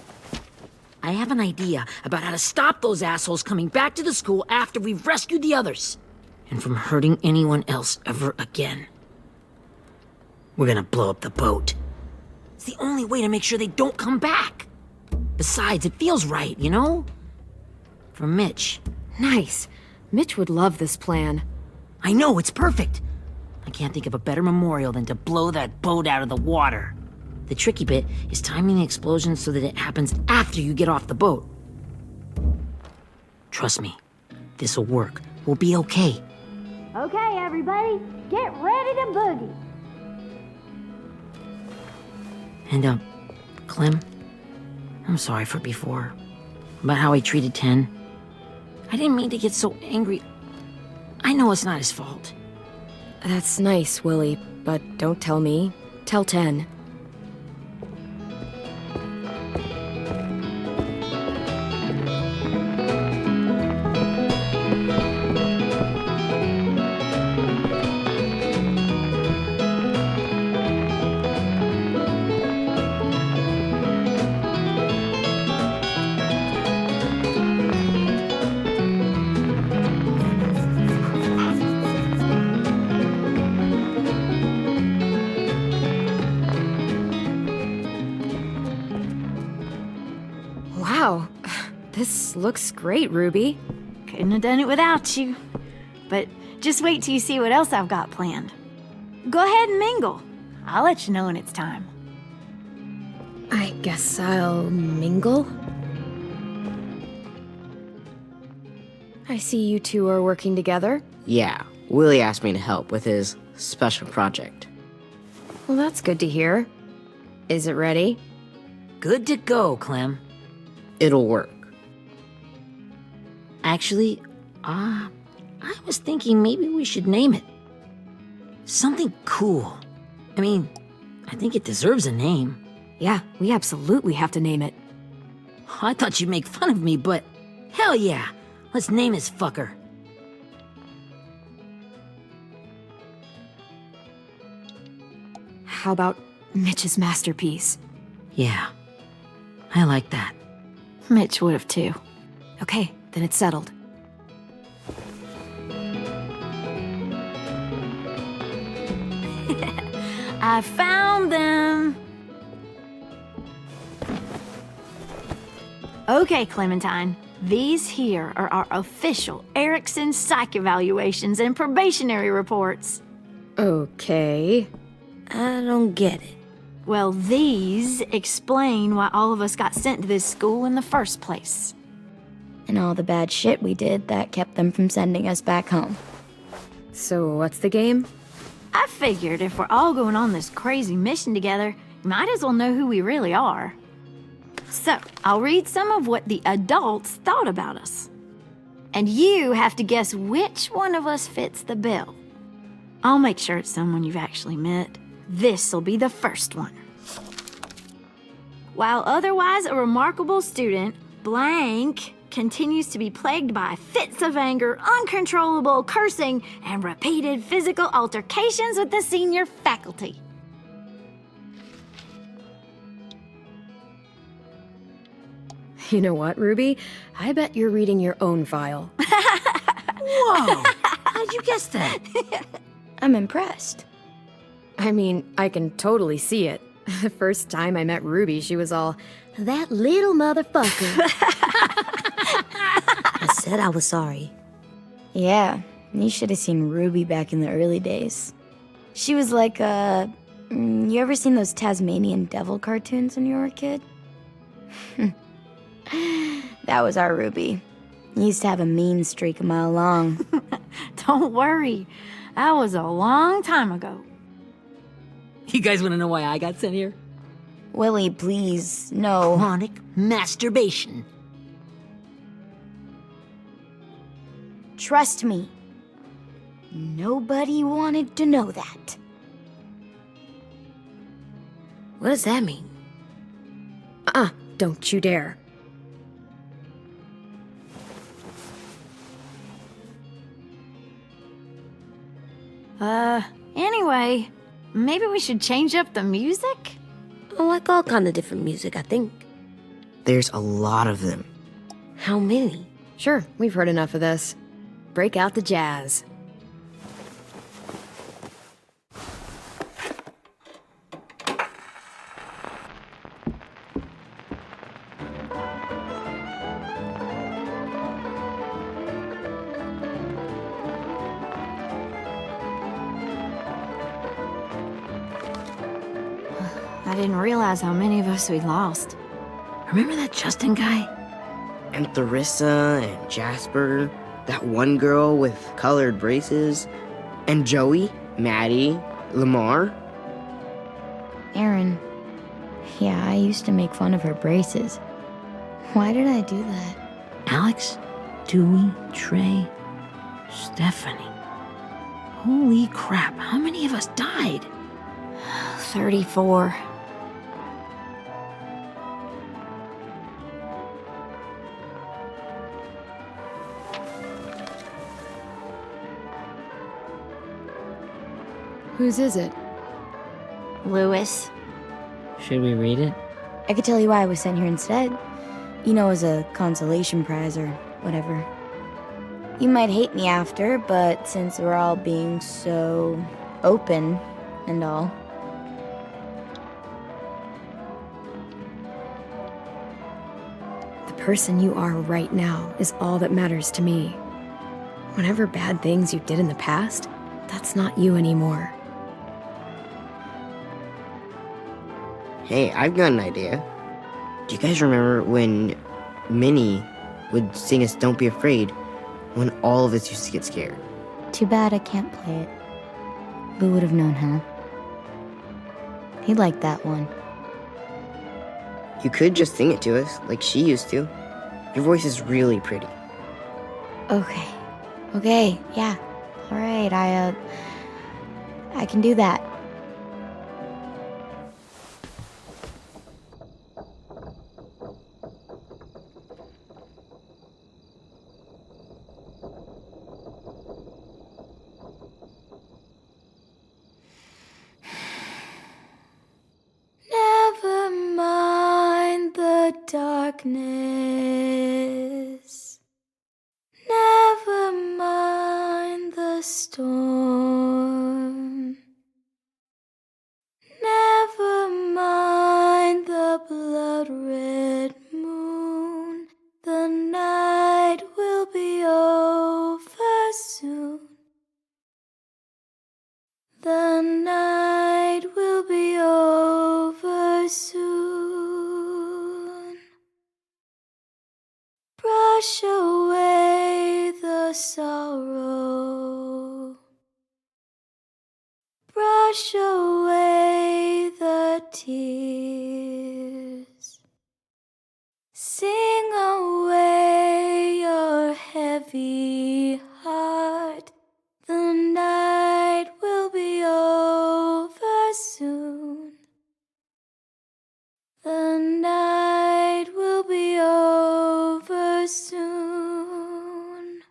I have an idea about how to stop those assholes coming back to the school after we've rescued the others. And from hurting anyone else ever again. We're gonna blow up the boat. It's the only way to make sure they don't come back. Besides, it feels right, you know? For Mitch.
Nice. Mitch would love this plan.
I know, it's perfect. I can't think of a better memorial than to blow that boat out of the water. The tricky bit is timing the explosion so that it happens after you get off the boat. Trust me, this'll work. We'll be okay.
Okay, everybody, get ready to boogie.
And, Clem, I'm sorry for before. About how I treated Ten. I didn't mean to get so angry. I know it's not his fault.
That's nice, Willie, but don't tell me. Tell 10. Wow, this looks great, Ruby.
Couldn't have done it without you. But just wait till you see what else I've got planned. Go ahead and mingle. I'll let you know when it's time.
I guess I'll mingle? I see you two are working together.
Yeah, Willie asked me to help with his special project.
Well, that's good to hear. Is it ready?
Good to go, Clem.
It'll work.
Actually, I was thinking maybe we should name it. Something cool. I mean, I think it deserves a name.
Yeah, we absolutely have to name it.
I thought you'd make fun of me, but hell yeah. Let's name this fucker.
How about Mitch's masterpiece?
Yeah, I like that.
Mitch would have too.
Okay, then it's settled.
I found them! Okay, Clementine. These here are our official Erickson psych evaluations and probationary reports.
Okay.
I don't get it.
Well, these explain why all of us got sent to this school in the first place.
And all the bad shit we did that kept them from sending us back home.
So, what's the game?
I figured if we're all going on this crazy mission together, you might as well know who we really are. So, I'll read some of what the adults thought about us. And you have to guess which one of us fits the bill. I'll make sure it's someone you've actually met. This'll be the first one. While otherwise a remarkable student, blank continues to be plagued by fits of anger, uncontrollable cursing, and repeated physical altercations with the senior faculty.
You know what, Ruby? I bet you're reading your own file.
Whoa! How'd you guess that?
I'm impressed.
I mean, I can totally see it. The first time I met Ruby, she was all, "That little motherfucker."
I said I was sorry.
Yeah, you should have seen Ruby back in the early days. She was like you ever seen those Tasmanian devil cartoons when you were a kid? That was our Ruby. He used to have a mean streak a mile long.
Don't worry, that was a long time ago.
You guys want to know why I got sent here?
Willie, please, no.
Chronic masturbation.
Trust me. Nobody wanted to know that.
What does that mean?
Don't you dare.
Anyway, maybe we should change up the music?
I like all kind of different music, I think.
There's a lot of them.
How many?
Sure, we've heard enough of this. Break out the jazz.
I didn't realize how many of us we'd lost.
Remember that Justin guy?
And Theresa and Jasper, that one girl with colored braces, and Joey, Maddie, Lamar.
Aaron. Yeah, I used to make fun of her braces. Why did I do that?
Alex, Dewey, Trey, Stephanie. Holy crap, how many of us died?
34.
Whose is it?
Lewis.
Should we read it?
I could tell you why I was sent here instead. You know, as a consolation prize or whatever. You might hate me after, but since we're all being so open and all.
The person you are right now is all that matters to me. Whatever bad things you did in the past, that's not you anymore.
Hey, I've got an idea. Do you guys remember when Minnie would sing us Don't Be Afraid when all of us used to get scared?
Too bad I can't play it. Lou would have known how. He liked that one.
You could just sing it to us, like she used to. Your voice is really pretty.
Okay, yeah. Alright, I can do that. Never mind the darkness. Never mind the storm. Never mind the blood-red moon. The night will be over soon. The night will Brush away the sorrow. Brush away the tears. Sing away your heavy heart. The night will be over soon. The night will be over soon.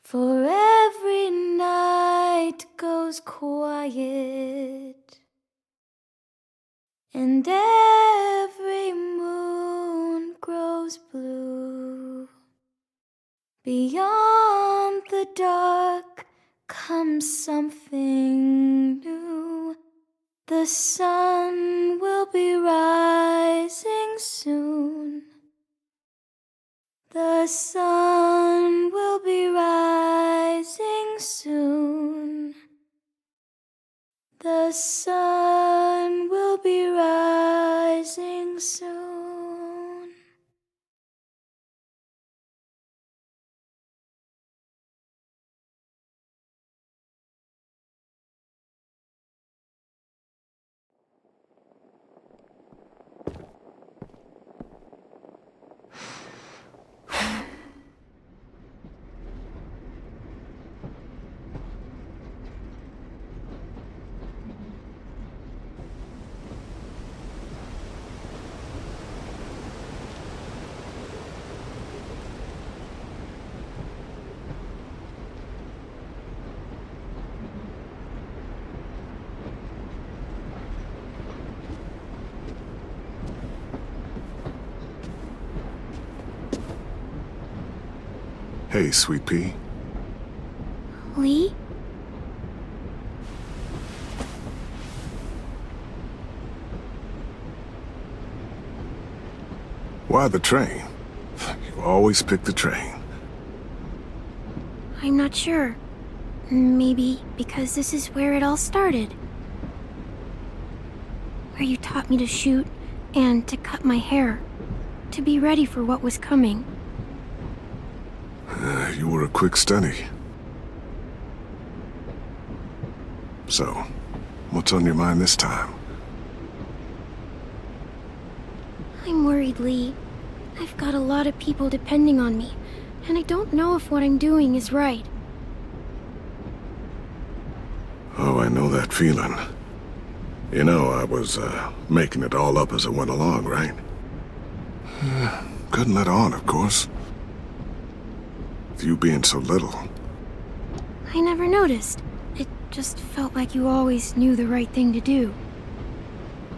For every night goes quiet, and every moon grows blue. Beyond the dark comes something new. The sun will be rising soon. The sun will be rising soon. The sun will be rising soon.
Hey, Sweet Pea.
Lee?
Why the train? You always pick the train.
I'm not sure. Maybe because this is where it all started. Where you taught me to shoot and to cut my hair. To be ready for what was coming.
You were a quick study. So, what's on your mind this time?
I'm worried, Lee. I've got a lot of people depending on me, and I don't know if what I'm doing is right.
Oh, I know that feeling. You know, I was, making it all up as I went along, right? Couldn't let on, of course. With you being so little.
I never noticed. It just felt like you always knew the right thing to do.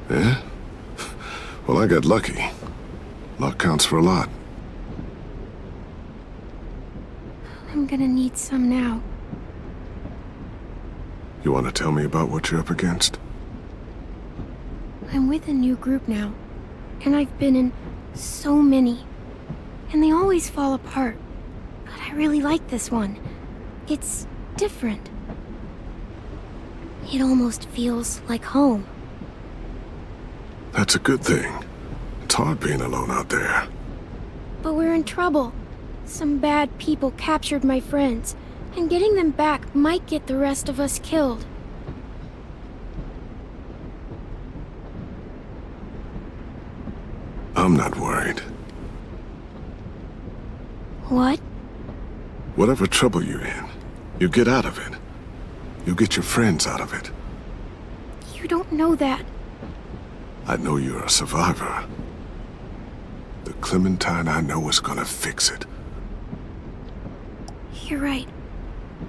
Yeah? Well, I got lucky. Luck counts for a lot.
I'm gonna need some now.
You want to tell me about what you're up against?
I'm with a new group now, and I've been in so many, and they always fall apart. But I really like this one. It's different. It almost feels like home.
That's a good thing. It's hard being alone out there.
But we're in trouble. Some bad people captured my friends, and getting them back might get the rest of us killed.
I'm not worried.
What?
Whatever trouble you're in, you get out of it. You get your friends out of it.
You don't know that.
I know you're a survivor. The Clementine I know is gonna fix it.
You're right.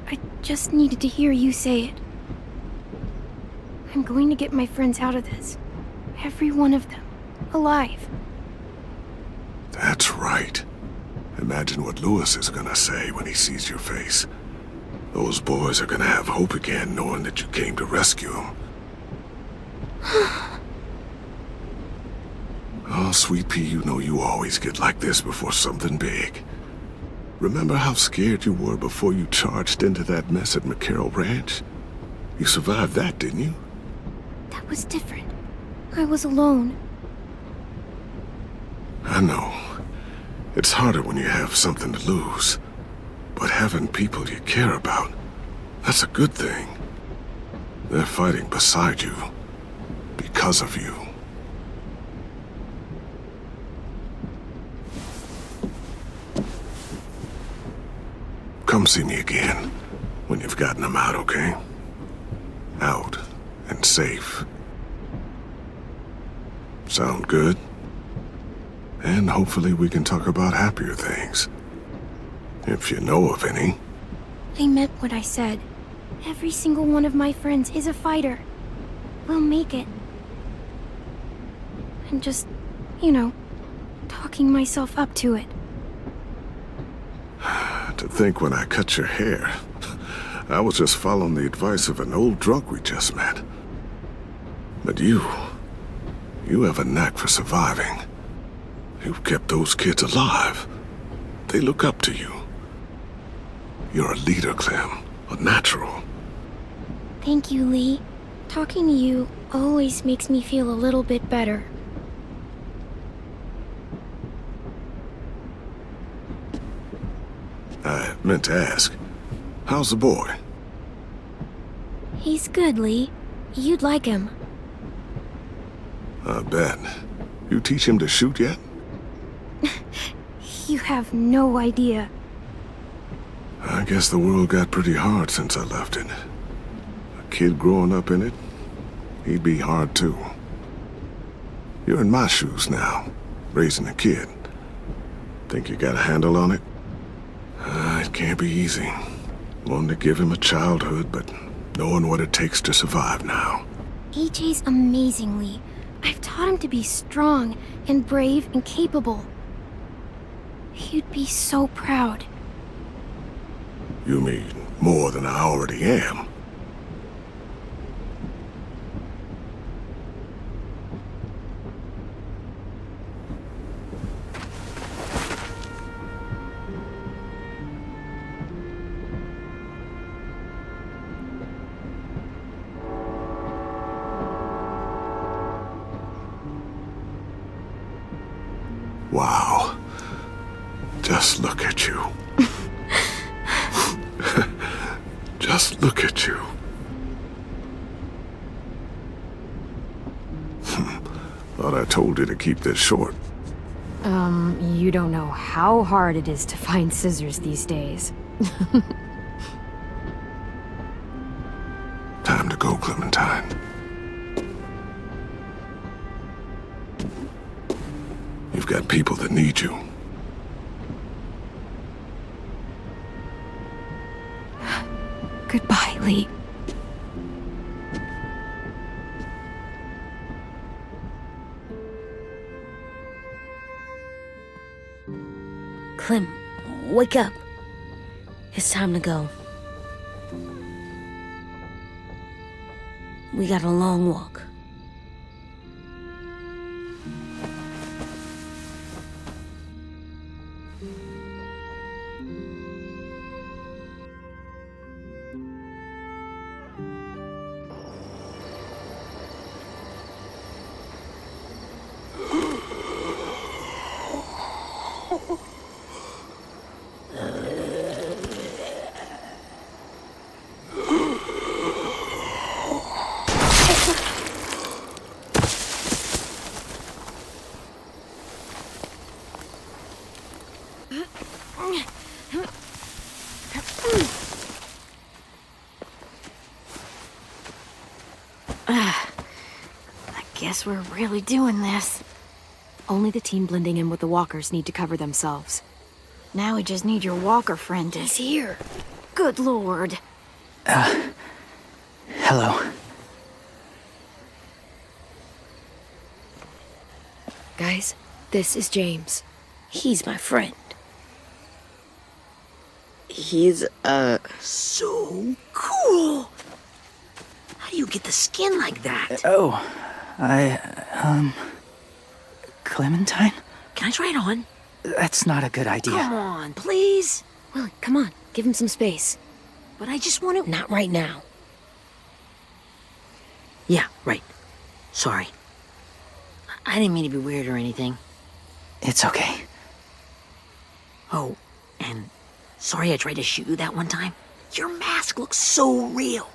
I just needed to hear you say it. I'm going to get my friends out of this. Every one of them. Alive.
That's right. Imagine what Lewis is gonna say when he sees your face. Those boys are gonna have hope again knowing that you came to rescue them. Oh, Sweet Pea, you know you always get like this before something big. Remember how scared you were before you charged into that mess at McCarroll Ranch? You survived that, didn't you?
That was different. I was alone.
I know. It's harder when you have something to lose. But having people you care about, that's a good thing. They're fighting beside you. Because of you. Come see me again when you've gotten them out, okay? Out and safe. Sound good? And hopefully we can talk about happier things. If you know of any.
I meant what I said. Every single one of my friends is a fighter. We'll make it. I'm just, talking myself up to it.
To think when I cut your hair, I was just following the advice of an old drunk we just met. But you have a knack for surviving. You've kept those kids alive. They look up to you. You're a leader, Clem. A natural.
Thank you, Lee. Talking to you always makes me feel a little bit better.
I meant to ask, how's the boy?
He's good, Lee. You'd like him.
I bet. You teach him to shoot yet?
You have no idea.
I guess the world got pretty hard since I left it. A kid growing up in it, he'd be hard too. You're in my shoes now, raising a kid. Think you got a handle on it? It can't be easy. Wanting to give him a childhood, but knowing what it takes to survive now.
AJ's amazing, Lee. I've taught him to be strong and brave and capable. He'd be so proud.
You mean more than I already am? Wow. Just look at you. Just look at you. Thought I told you to keep this short.
You don't know how hard it is to find scissors these days.
Time to go, Clementine. You've got people that need you.
Goodbye, Lee.
Clem, wake up. It's time to go. We got a long walk.
Guess we're really doing this.
Only the team blending in with the walkers need to cover themselves.
Now we just need your walker friend to...
He's here.
Good lord.
Hello.
Guys, this is James.
He's my friend.
He's,
So cool! How do you get the skin like that?
Oh, Clementine?
Can I try it on?
That's not a good idea.
Come on, please.
Willie, come on. Give him some space.
But I just want to...
Not right now.
Yeah, right. Sorry. I didn't mean to be weird or anything.
It's okay.
Oh, and sorry I tried to shoot you that one time. Your mask looks so real.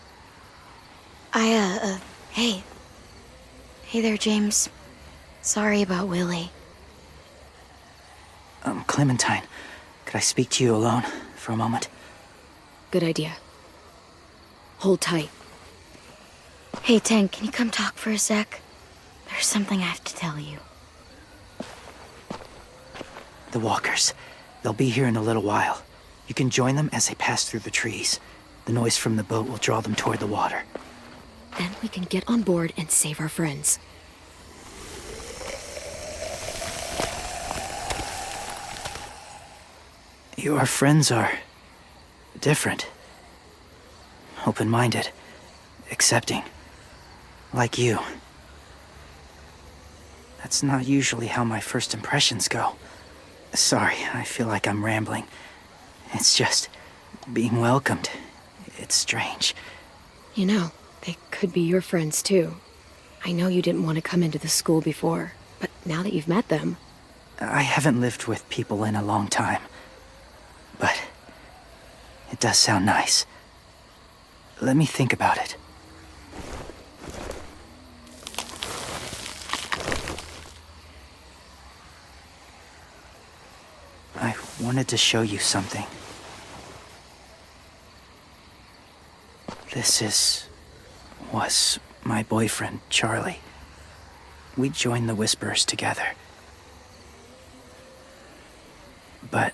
Hey. Hey there, James. Sorry about Willie.
Clementine, could I speak to you alone for a moment?
Good idea. Hold tight.
Hey, Tank, can you come talk for a sec? There's something I have to tell you.
The walkers. They'll be here in a little while. You can join them as they pass through the trees. The noise from the boat will draw them toward the water.
Then we can get on board and save our friends.
Your friends are different. Open-minded. Accepting. Like you. That's not usually how my first impressions go. Sorry, I feel like I'm rambling. It's just being welcomed. It's strange.
You know, they could be your friends too. I know you didn't want to come into the school before, but now that you've met them...
I haven't lived with people in a long time. But it does sound nice. Let me think about it. I wanted to show you something. This was my boyfriend, Charlie. We joined the Whisperers together. But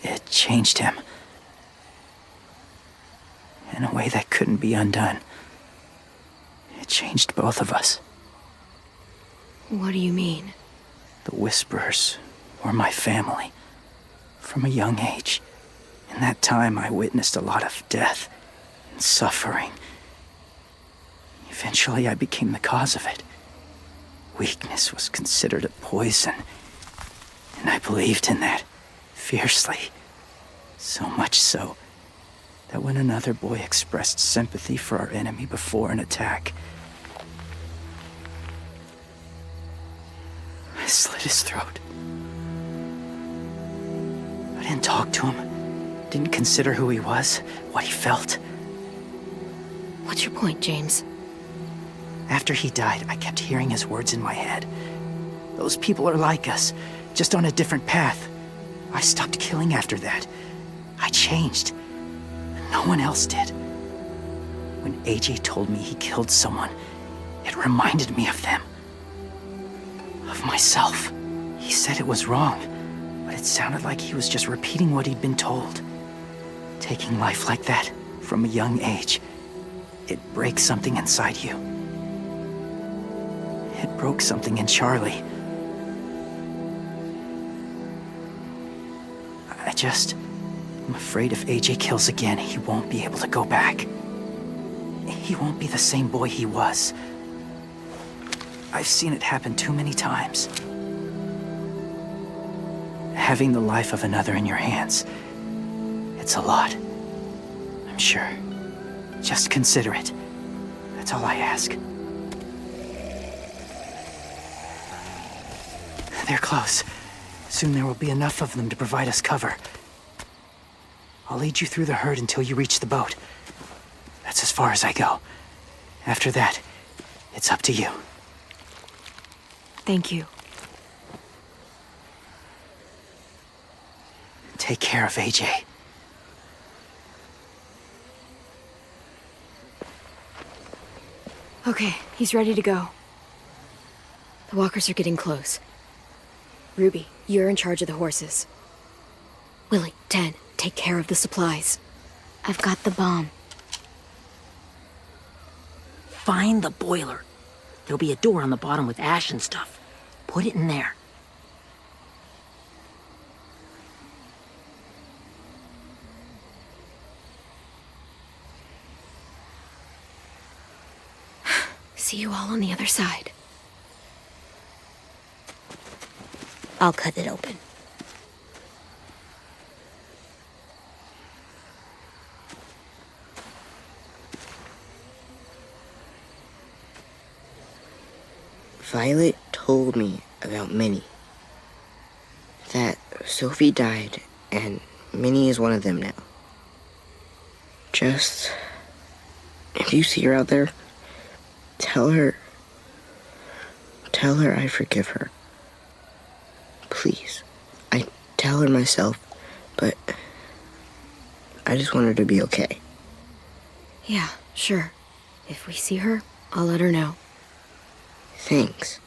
it changed him. In a way that couldn't be undone. It changed both of us.
What do you mean?
The Whisperers were my family. From a young age. In that time, I witnessed a lot of death and suffering. Eventually, I became the cause of it. Weakness was considered a poison. And I believed in that. Fiercely. So much so that when another boy expressed sympathy for our enemy before an attack, I slit his throat. I didn't talk to him, didn't consider who he was, what he felt.
What's your point, James?
After he died, I kept hearing his words in my head. Those people are like us, just on a different path. I stopped killing after that. I changed. No one else did. When AJ told me he killed someone, it reminded me of them. Of myself. He said it was wrong, but it sounded like he was just repeating what he'd been told. Taking life like that, from a young age, it breaks something inside you. It broke something in Charlie. I'm afraid if AJ kills again, he won't be able to go back. He won't be the same boy he was. I've seen it happen too many times. Having the life of another in your hands, it's a lot. I'm sure. Just consider it. That's all I ask. They're close. Soon there will be enough of them to provide us cover. I'll lead you through the herd until you reach the boat. That's as far as I go. After that, it's up to you.
Thank you.
Take care of AJ.
Okay, he's ready to go. The walkers are getting close. Ruby, you're in charge of the horses. Willie, Ted, take care of the supplies.
I've got the bomb.
Find the boiler. There'll be a door on the bottom with ash and stuff. Put it in there.
See you all on the other side.
I'll cut it open.
Violet told me about Minnie. That Sophie died And Minnie is one of them now. Just, if you see her out there, tell her I forgive her. Please. I tell her myself, but I just want her to be okay.
Yeah, sure. If we see her, I'll let her know.
Thanks.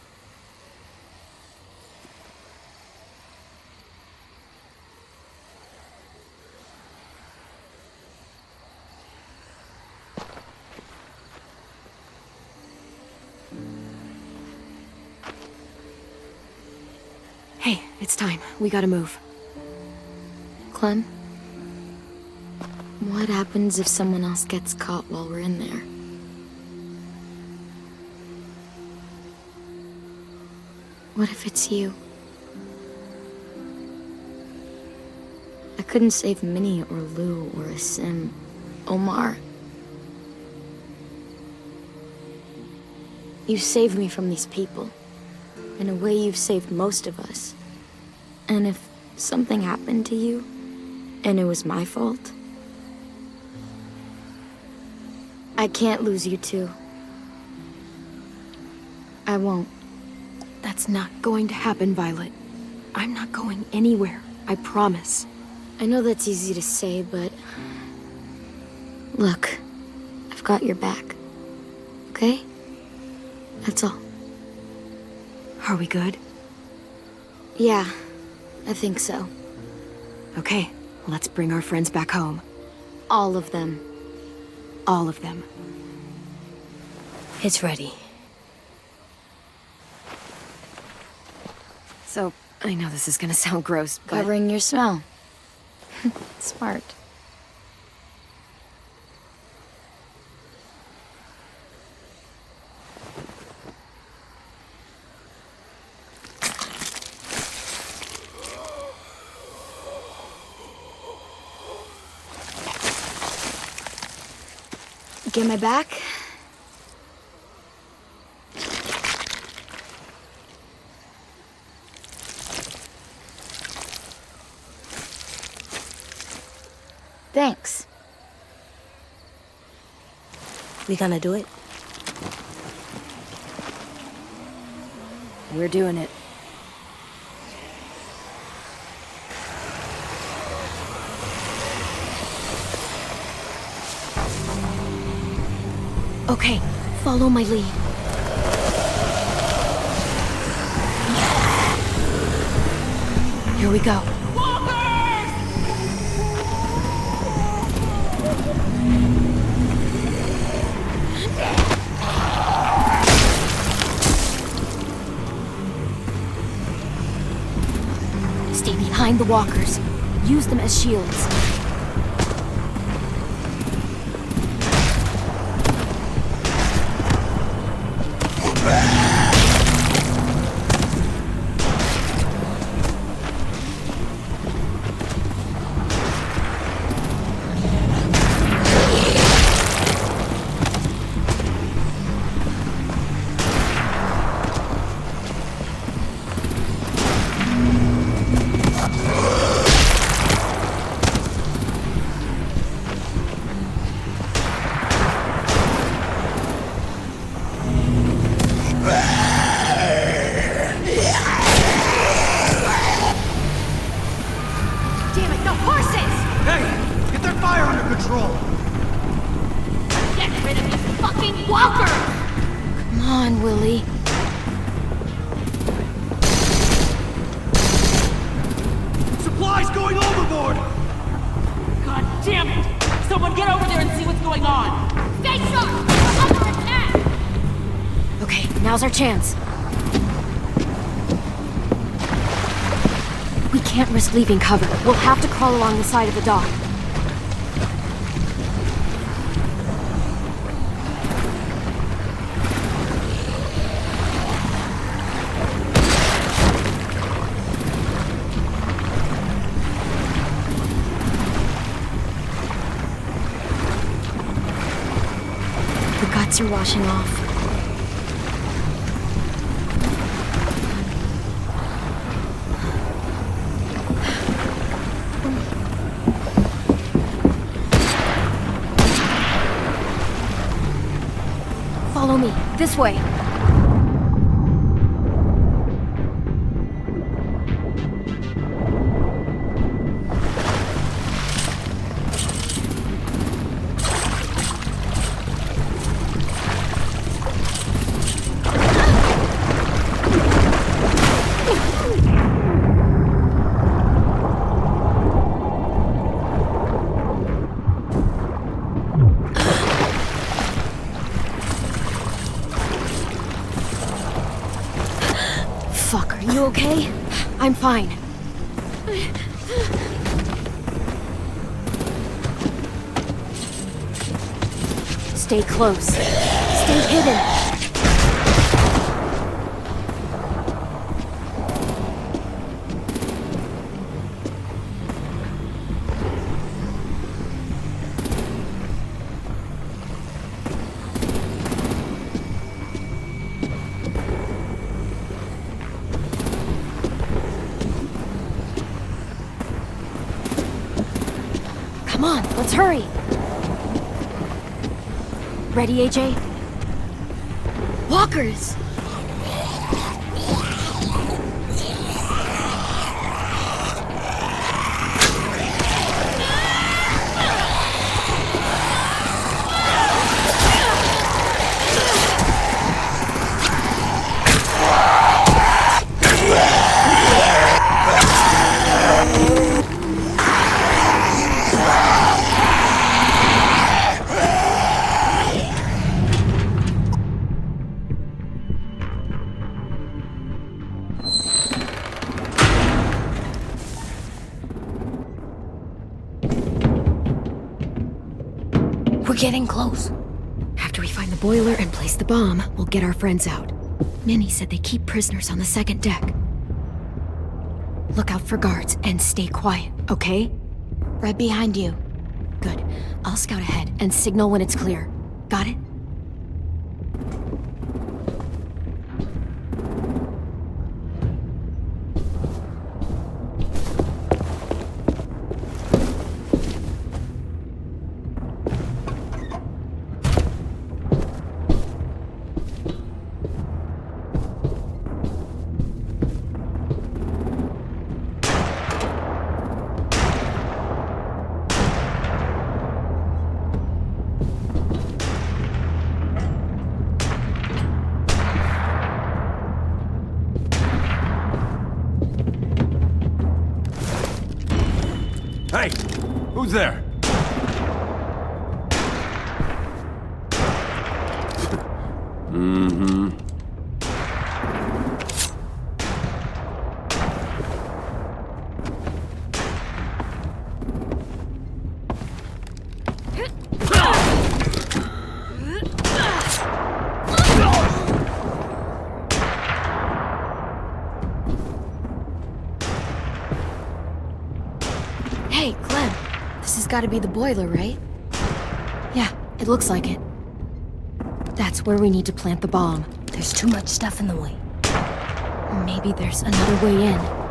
Hey, it's time. We gotta move.
Clem? What happens if someone else gets caught while we're in there? What if it's you? I couldn't save Minnie or Lou or Asim. Omar. You saved me from these people. In a way, you've saved most of us. And if something happened to you, and it was my fault, I can't lose you too. I won't.
That's not going to happen, Violet. I'm not going anywhere, I promise.
I know that's easy to say, but... Look, I've got your back. Okay? That's all.
Are we good?
Yeah, I think so.
Okay, let's bring our friends back home.
All of them.
All of them.
It's ready.
So, I know this is gonna sound gross, but...
Covering your smell. Smart. Get my back? Thanks.
We gonna do it?
We're doing it. Okay, follow my lead. Here we go. Stay behind the walkers. Use them as shields. Now's our chance. We can't risk leaving cover. We'll have to crawl along the side of the dock. The guts are washing off.
This way. Fuck, are you okay? I'm fine. Stay close. Stay hidden. Come on, let's hurry. Ready, AJ? Walkers! We're getting close.
After we find the boiler and place the bomb, we'll get our friends out. Minnie said they keep prisoners on the second deck. Look out for guards and stay quiet, okay?
Right behind you.
Good. I'll scout ahead and signal when it's clear. Got it?
Hey! Who's there? Mm-hmm.
Hey, Clem. This has got to be the boiler, right? Yeah, it looks like it. That's where we need to plant the bomb.
There's too much stuff in the way.
Maybe there's another way in.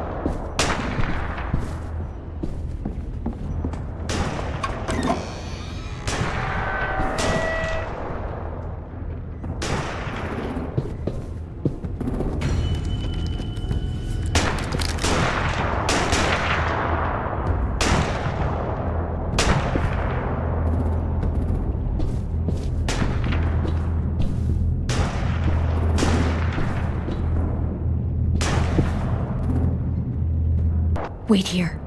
Wait here.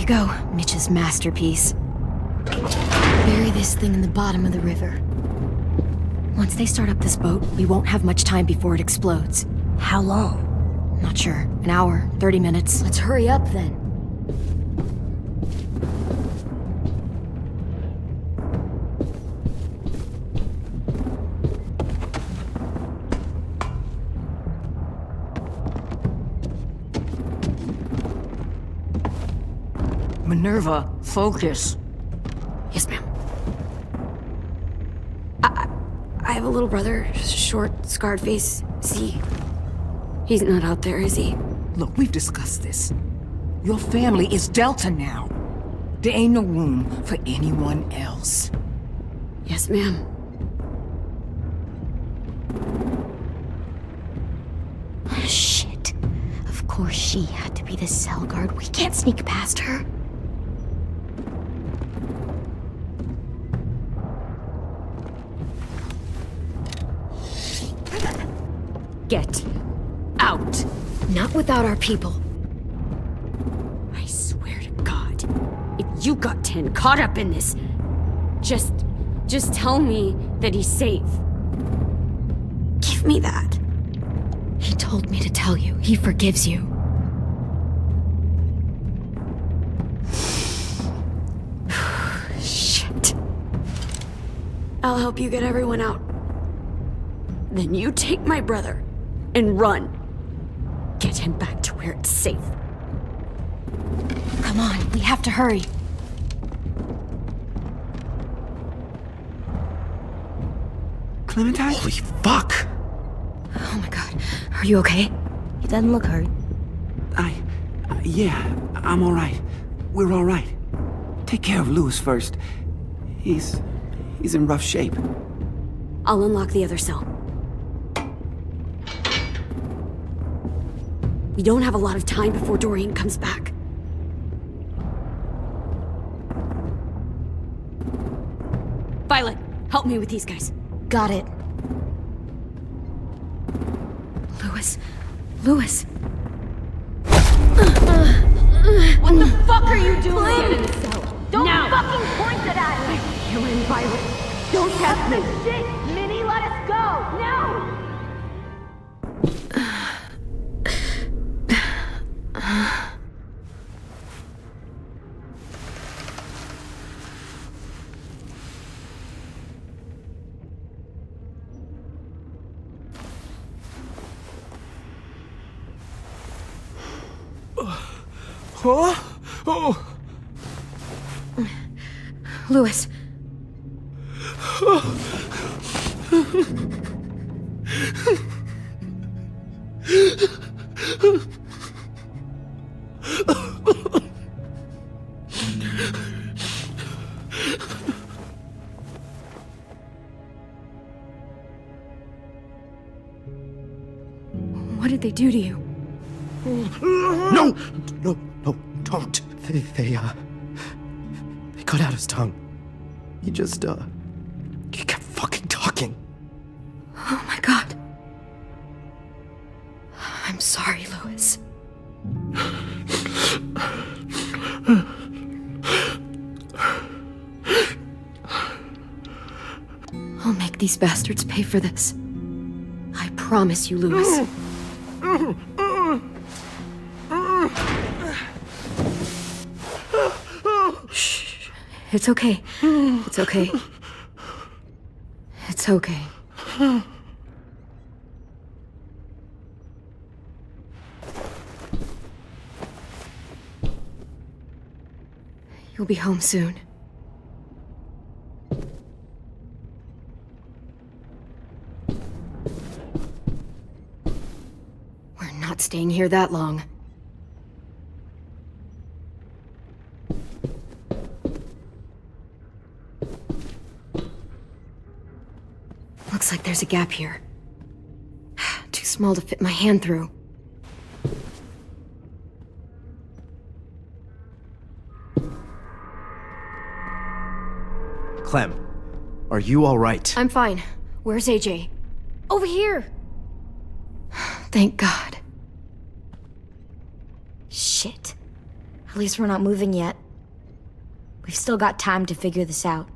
Go, Mitch's masterpiece. Bury this thing in the bottom of the river. Once they start up this boat, we won't have much time before it explodes.
How long?
Not sure. An hour, 30 minutes.
Let's hurry up then.
Minerva, focus.
Yes, ma'am. I have a little brother, short, scarred face. See? He's not out there, is he?
Look, we've discussed this. Your family is Delta now. There ain't no room for anyone else.
Yes, ma'am.
Shit. Of course she had to be the cell guard. We can't sneak past her.
Get out. Not without our people. I swear to God, if you got 10 caught up in this, just tell me that he's safe. Give me that. He told me to tell you. He forgives you. Shit. I'll help you get everyone out. Then you take my brother and run. Get him back to where it's safe.
Come on, we have to hurry.
Clementine?
Holy fuck!
Oh my God. Are you okay?
He doesn't look hurt.
Yeah, I'm alright. We're alright. Take care of Louis first. He's in rough shape.
I'll unlock the other cell. We don't have a lot of time before Dorian comes back. Violet, help me with these guys.
Got it.
Louis.
What the fuck are you doing? Get in the cell. Don't fucking point it at me!
You're in, Violet.
Don't test me! Shit! Minnie, let us go! No!
Louis. What did they do to you?
No, don't. They cut out his tongue. He kept fucking talking.
Oh my God. I'm sorry, Louis. I'll make these bastards pay for this. I promise you, Louis. Shh. It's okay. It's okay. It's okay. You'll be home soon. We're not staying here that long. Looks like there's a gap here. Too small to fit my hand through.
Clem, are you alright?
I'm fine. Where's AJ? Over here! Thank God.
Shit. At least we're not moving yet. We've still got time to figure this out.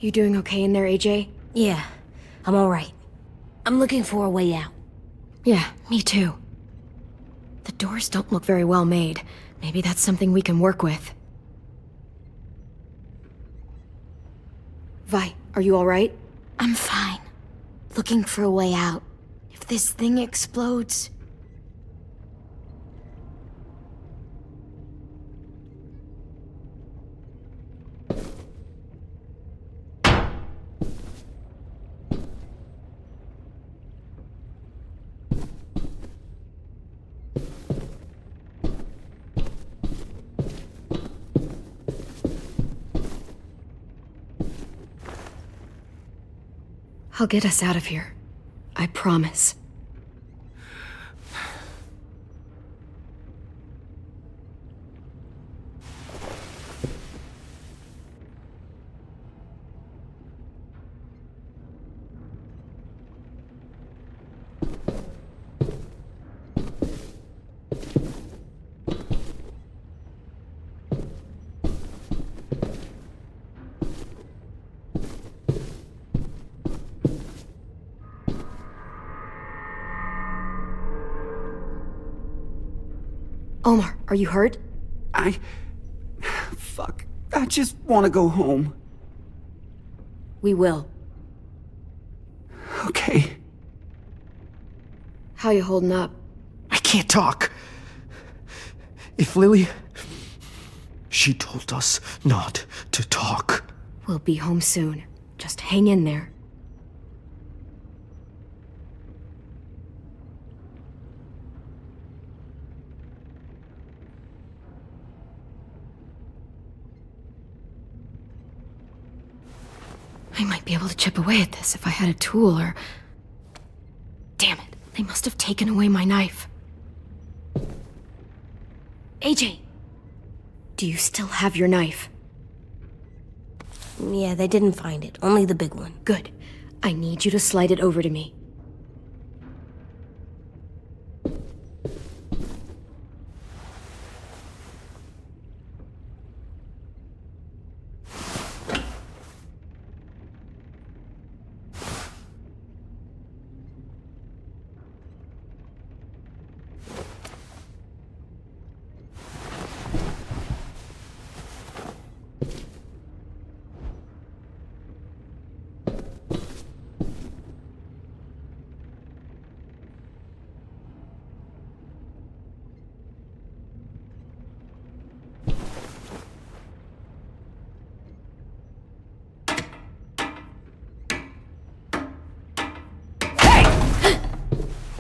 You doing okay in there, AJ?
Yeah, I'm alright. I'm looking for a way out.
Yeah, me too. The doors don't look very well made. Maybe that's something we can work with. Vi, are you alright?
I'm fine. Looking for a way out. If this thing explodes...
I'll get us out of here. I promise. Omar, are you hurt?
Fuck. I just want to go home.
We will.
Okay.
How you holding up?
I can't talk. If Lily... She told us not to talk.
We'll be home soon. Just hang in there. I might be able to chip away at this if I had a tool or... Damn it, they must have taken away my knife. AJ! Do you still have your knife?
Yeah, they didn't find it. Only the big one.
Good. I need you to slide it over to me.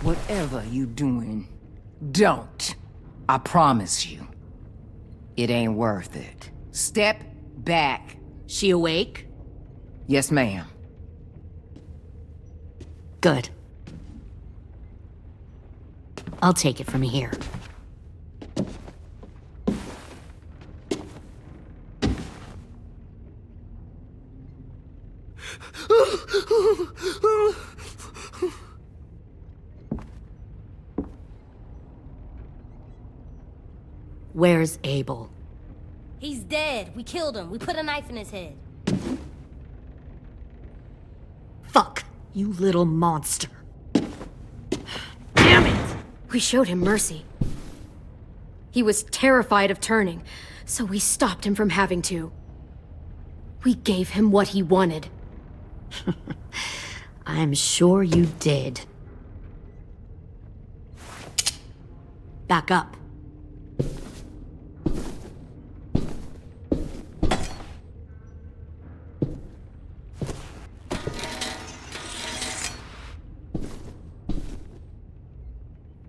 Whatever you doing, don't. I promise you. It ain't worth it. Step back.
She awake?
Yes, ma'am.
Good. I'll take it from here. Where's Abel?
He's dead. We killed him. We put a knife in his head.
Fuck, you little monster.
Damn it! We showed him mercy. He was terrified of turning, so we stopped him from having to. We gave him what he wanted.
I'm sure you did. Back up.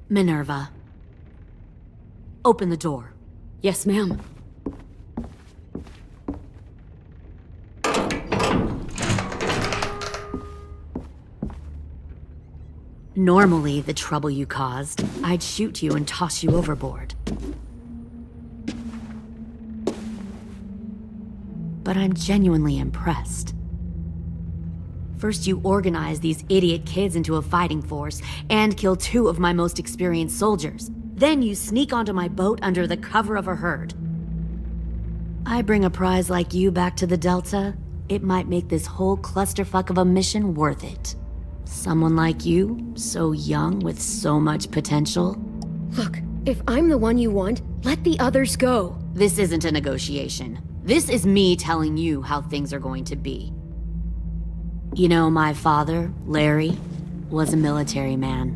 Minerva. Open the door.
Yes, ma'am.
Normally, the trouble you caused, I'd shoot you and toss you overboard. But I'm genuinely impressed. First, you organize these idiot kids into a fighting force and kill 2 of my most experienced soldiers. Then you sneak onto my boat under the cover of a herd. I bring a prize like you back to the Delta,
it might make this whole clusterfuck of a mission worth it. Someone like you, so young with so much potential.
Look, if I'm the one you want, let the others go.
This isn't a negotiation. This is me telling you how things are going to be. You know, my father, Larry, was a military man.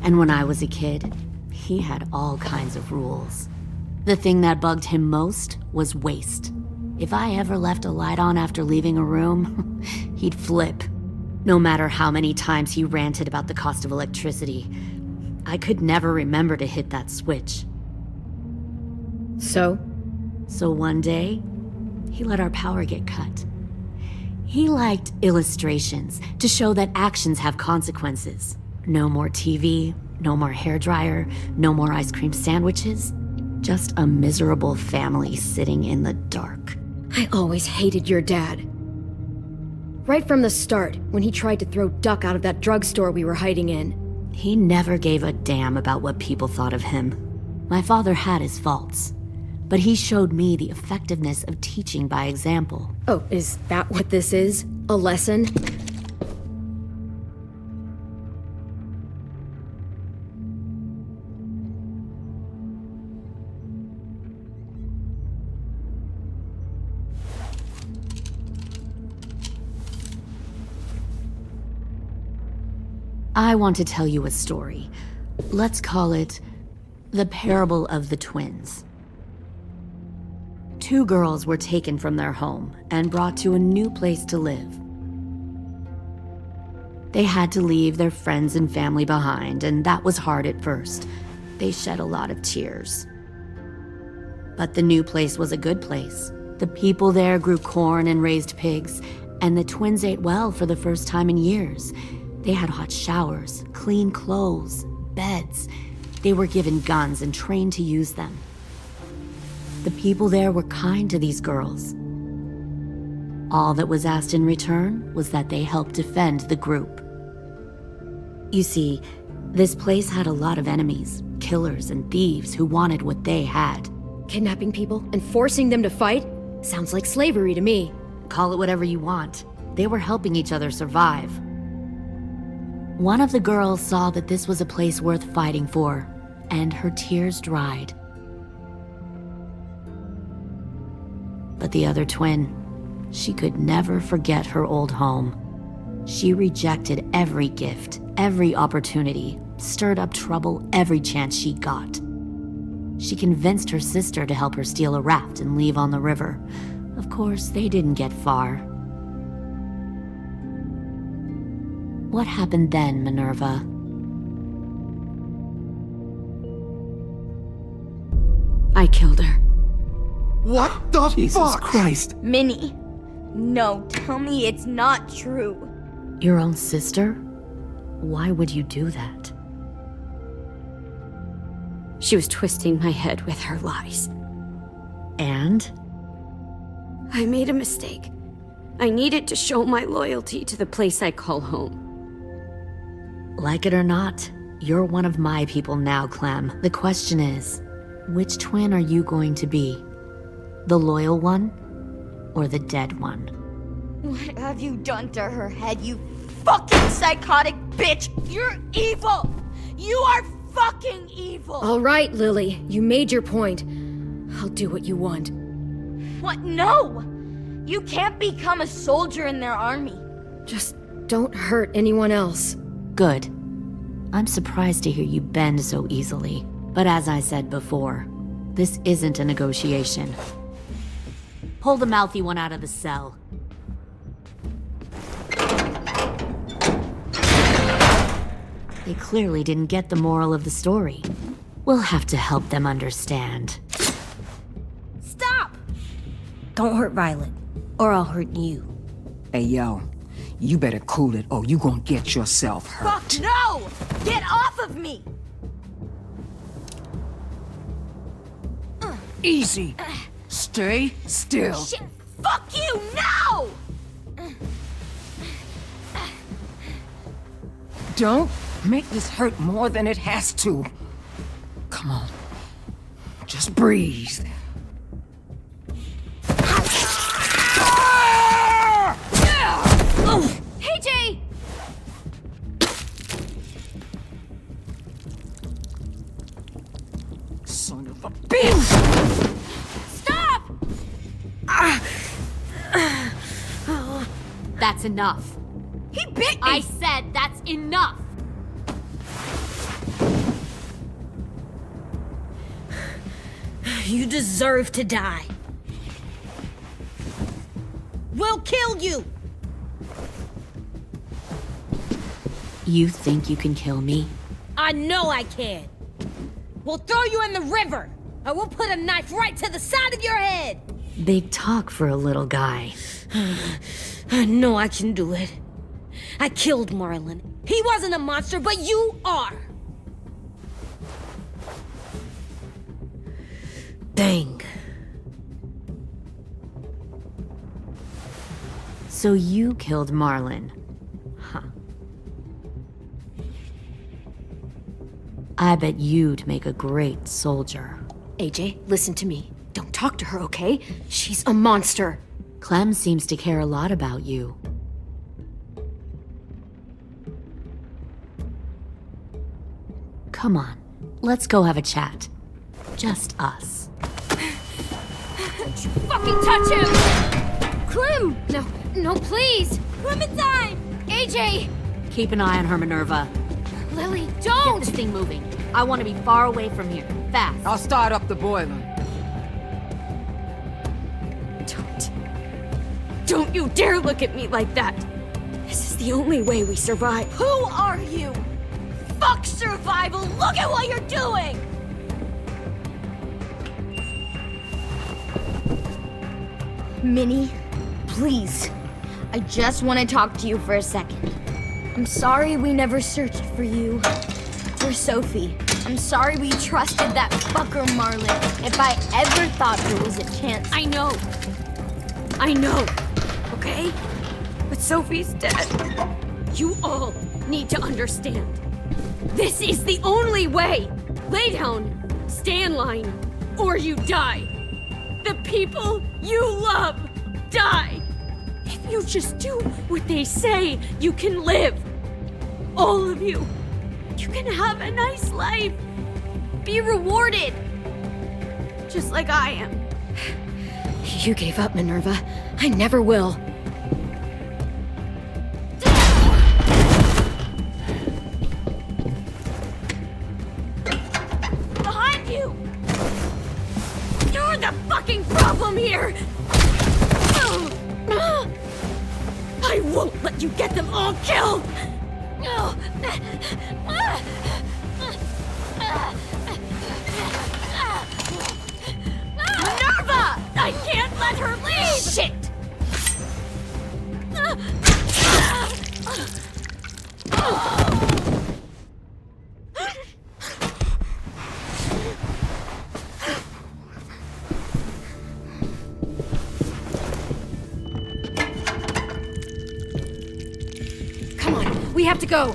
And when I was a kid, he had all kinds of rules. The thing that bugged him most was waste. If I ever left a light on after leaving a room, he'd flip. No matter how many times he ranted about the cost of electricity, I could never remember to hit that switch.
So
one day, he let our power get cut. He liked illustrations to show that actions have consequences. No more TV, no more hairdryer, no more ice cream sandwiches. Just a miserable family sitting in the dark.
I always hated your dad. Right from the start, when he tried to throw Duck out of that drugstore we were hiding in.
He never gave a damn about what people thought of him. My father had his faults, but he showed me the effectiveness of teaching by example.
Oh, is that what this is? A lesson?
I want to tell you a story. Let's call it The Parable of the Twins. 2 girls were taken from their home and brought to a new place to live. They had to leave their friends and family behind, and that was hard at first. They shed a lot of tears. But the new place was a good place. The people there grew corn and raised pigs, and the twins ate well for the first time in years. They had hot showers, clean clothes, beds. They were given guns and trained to use them. The people there were kind to these girls. All that was asked in return was that they help defend the group. You see, this place had a lot of enemies, killers and thieves who wanted what they had.
Kidnapping people and forcing them to fight? Sounds like slavery to me.
Call it whatever you want. They were helping each other survive. One of the girls saw that this was a place worth fighting for, and her tears dried. But the other twin, she could never forget her old home. She rejected every gift, every opportunity, stirred up trouble every chance she got. She convinced her sister to help her steal a raft and leave on the river. Of course, they didn't get far. What happened then, Minerva?
I killed her.
What the
Jesus
fuck?
Christ.
Minnie, no, tell me it's not true.
Your own sister? Why would you do that?
She was twisting my head with her lies.
And?
I made a mistake. I needed to show my loyalty to the place I call home.
Like it or not, you're one of my people now, Clem. The question is, which twin are you going to be? The loyal one, or the dead one?
What have you done to her head, you fucking psychotic bitch? You're evil! You are fucking evil!
All right, Lily, you made your point. I'll do what you want.
What? No! You can't become a soldier in their army.
Just don't hurt anyone else.
Good. I'm surprised to hear you bend so easily. But as I said before, this isn't a negotiation. Pull the mouthy one out of the cell. They clearly didn't get the moral of the story. We'll have to help them understand.
Stop! Don't hurt Violet, or I'll hurt you.
Hey, yo. You better cool it, or you gonna get yourself hurt.
Fuck no! Get off of me!
Easy. Stay still.
Shit! Fuck you! No!
Don't make this hurt more than it has to. Come on. Just breathe. Son of a bitch!
Stop! That's enough.
He bit me!
I said that's enough!
You deserve to die. We'll kill you!
You think you can kill me?
I know I can. We'll throw you in the river, and we'll put a knife right to the side of your head.
Big talk for a little guy.
I know I can do it. I killed Marlon. He wasn't a monster, but you are. Dang.
So you killed Marlon. Huh. I bet you'd make a great soldier.
AJ, listen to me. Don't talk to her, okay? She's a monster.
Clem seems to care a lot about you. Come on, let's go have a chat. Just us.
Don't you fucking touch him! Clem! No, please! Clementine! AJ!
Keep an eye on her, Minerva.
Lily, don't!
Get this thing moving. I want to be far away from here. Fast.
I'll start up the boiler.
Don't you dare look at me like that! This is the only way we survive.
Who are you? Fuck survival! Look at what you're doing!
Minnie, please. I just want to talk to you for a second. I'm sorry we never searched for you. For Sophie. I'm sorry we trusted that fucker Marlon. If I ever thought there was a chance.
I know, okay? But Sophie's dead. You all need to understand. This is the only way. Lay down, stay in line, or you die. The people you love die. If you just do what they say, you can live. All of you. You can have a nice life. Be rewarded. Just like I am. You gave up, Minerva. I never will.
Behind you!
You're the fucking problem here! I won't let you get them all killed! Minerva! I can't let her leave! Shit! Come on, we have to go.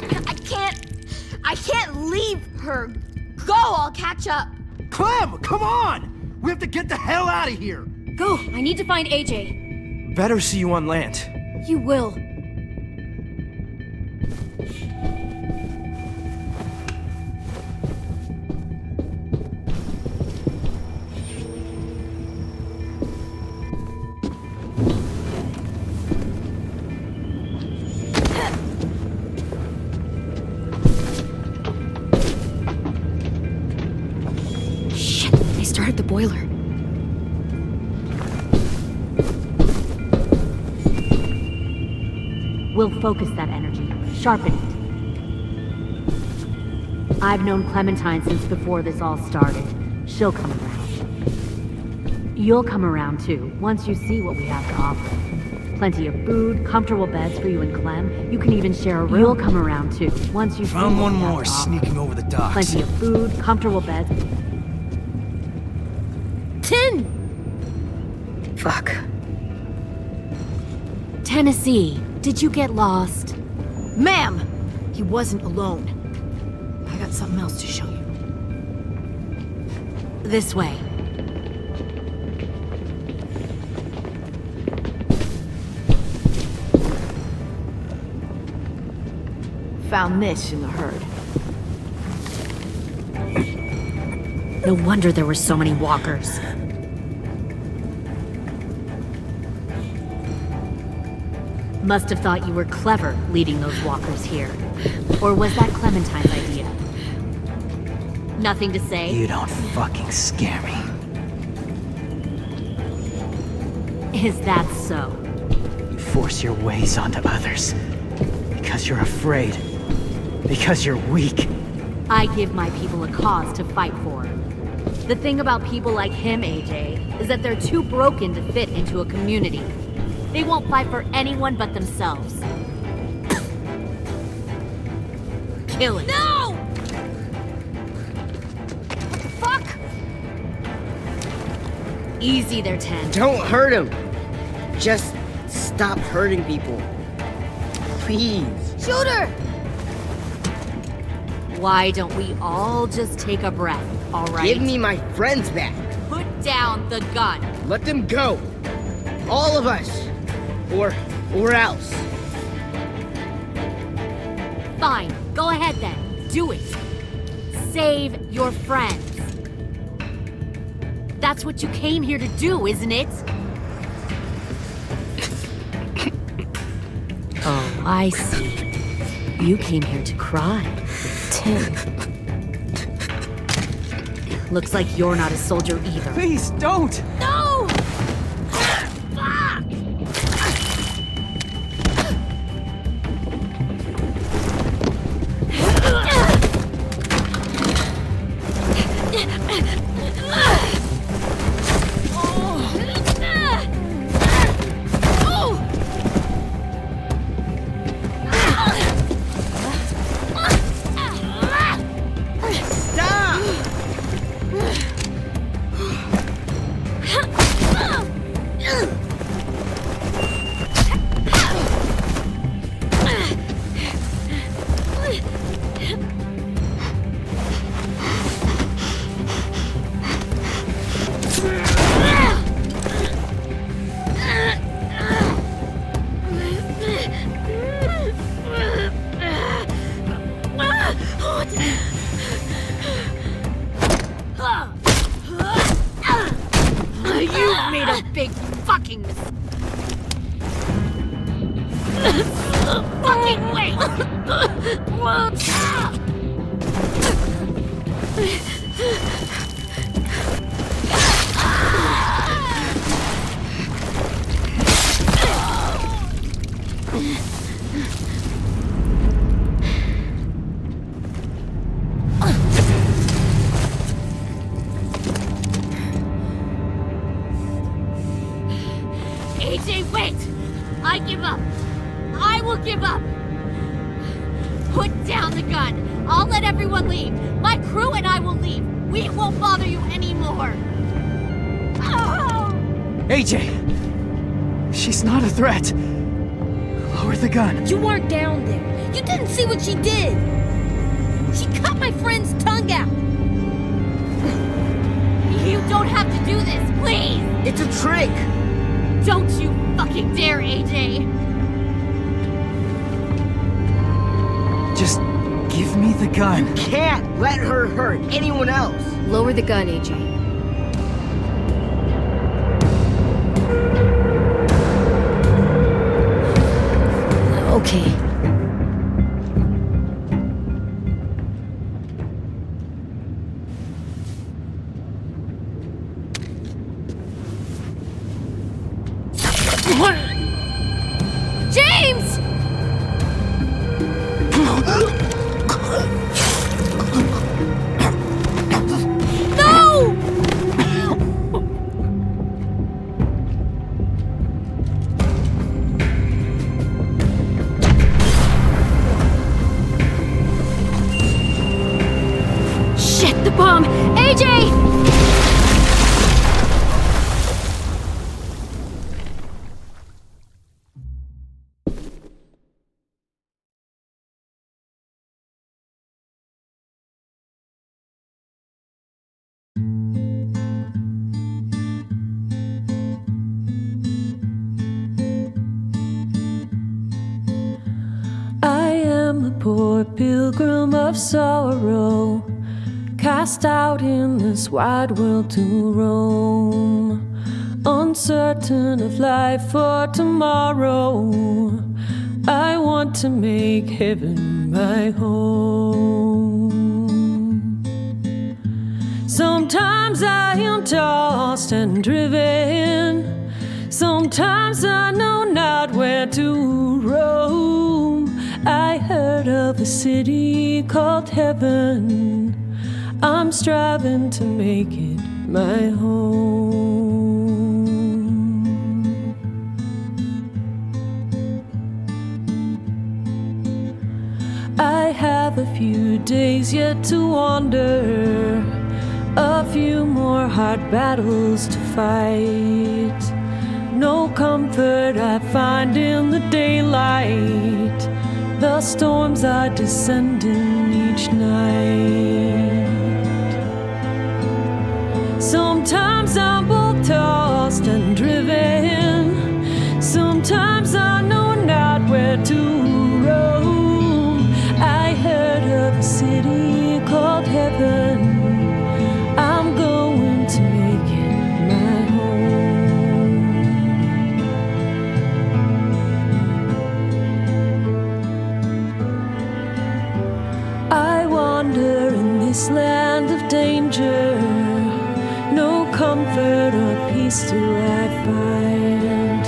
I can't leave her. Go, I'll catch up.
Clem, come on! We have to get the hell out of here!
Go, I need to find AJ.
Better see you on land.
You will. Shit, they started the boiler.
We'll focus that energy, sharpen it. I've known Clementine since before this all started. She'll come around. You'll come around too, once you see what we have to offer. Plenty of food, comfortable beds for you and Clem. You can even share a room. You'll come around too, once you see
Found
what
one
we have
more
to offer.
sneaking over the docks.
Plenty of food, comfortable beds.
10!
Fuck.
Tennessee, did you get lost?
Ma'am! He wasn't alone. I got something else to show you.
This way.
Found this in the herd.
No wonder there were so many walkers. Must have thought you were clever leading those walkers here. Or was that Clementine's idea? Nothing to say?
You don't fucking scare me.
Is that so?
You force your ways onto others. Because you're afraid. Because you're weak.
I give my people a cause to fight for. The thing about people like him, AJ, is that they're too broken to fit into a community. They won't fight for anyone but themselves. Kill it.
No! Fuck!
Easy there, 10.
Don't hurt him. Just stop hurting people. Please.
Shoot her!
Why don't we all just take a breath, alright?
Give me my friends back.
Put down the gun.
Let them go. All of us. Or else.
Fine, go ahead then. Do it. Save your friends. That's what you came here to do, isn't it? Oh, I see. You came here to cry.
Tim.
Looks like you're not a soldier either.
Please, don't!
No!
You made a big fucking mistake. Fucking wait! AJ, wait! I give up. I will give up. Put down the gun. I'll let everyone leave. My crew and I will leave. We won't bother you anymore. Oh!
AJ! She's not a threat. Lower the gun.
You weren't down there. You didn't see what she did. She cut my friend's tongue out.
You don't have to do this, please!
It's a trick!
Don't you fucking dare, AJ!
Just give me the gun.
You can't let her hurt anyone else.
Lower the gun, AJ.
Okay.
James! No!
Shit, the bomb! AJ!
I am a poor pilgrim of sorrow, cast out in this wide world to roam, uncertain of life for tomorrow. I want to make heaven my home. Sometimes I am tossed and driven, sometimes I know not where to roam. I heard of a city called heaven, I'm striving to make it my home. I have a few days yet to wander, a few more hard battles to fight. No comfort I find in the daylight, the storms are descending each night. Sometimes I'm both tossed and driven, sometimes I know not where to roam. I heard of a city called heaven, I'm going to make it my home. I wander in this land of danger, no comfort or peace do I find.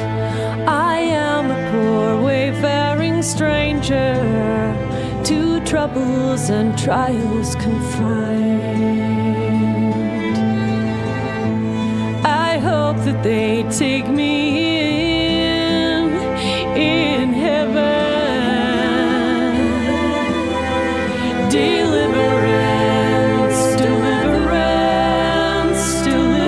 I am a poor wayfaring stranger, to troubles and trials confined. I hope that they take me in heaven. Deliverance, deliverance, deliverance.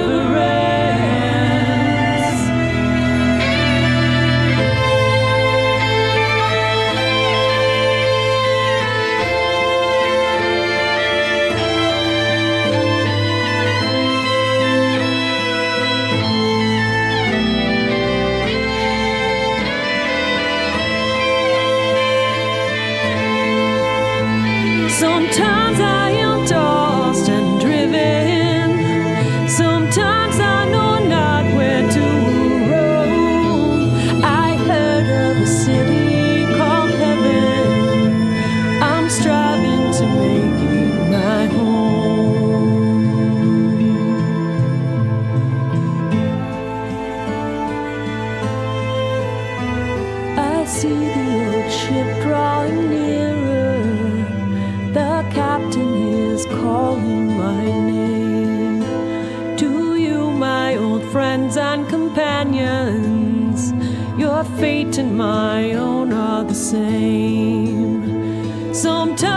Sometimes I am tossed and driven, sometimes I know not where to roam. I heard of a city called heaven, I'm striving to make it my home. I see the old ship drawing nearer, the captain is calling my name. To you, my old friends and companions, your fate and my own are the same. Sometimes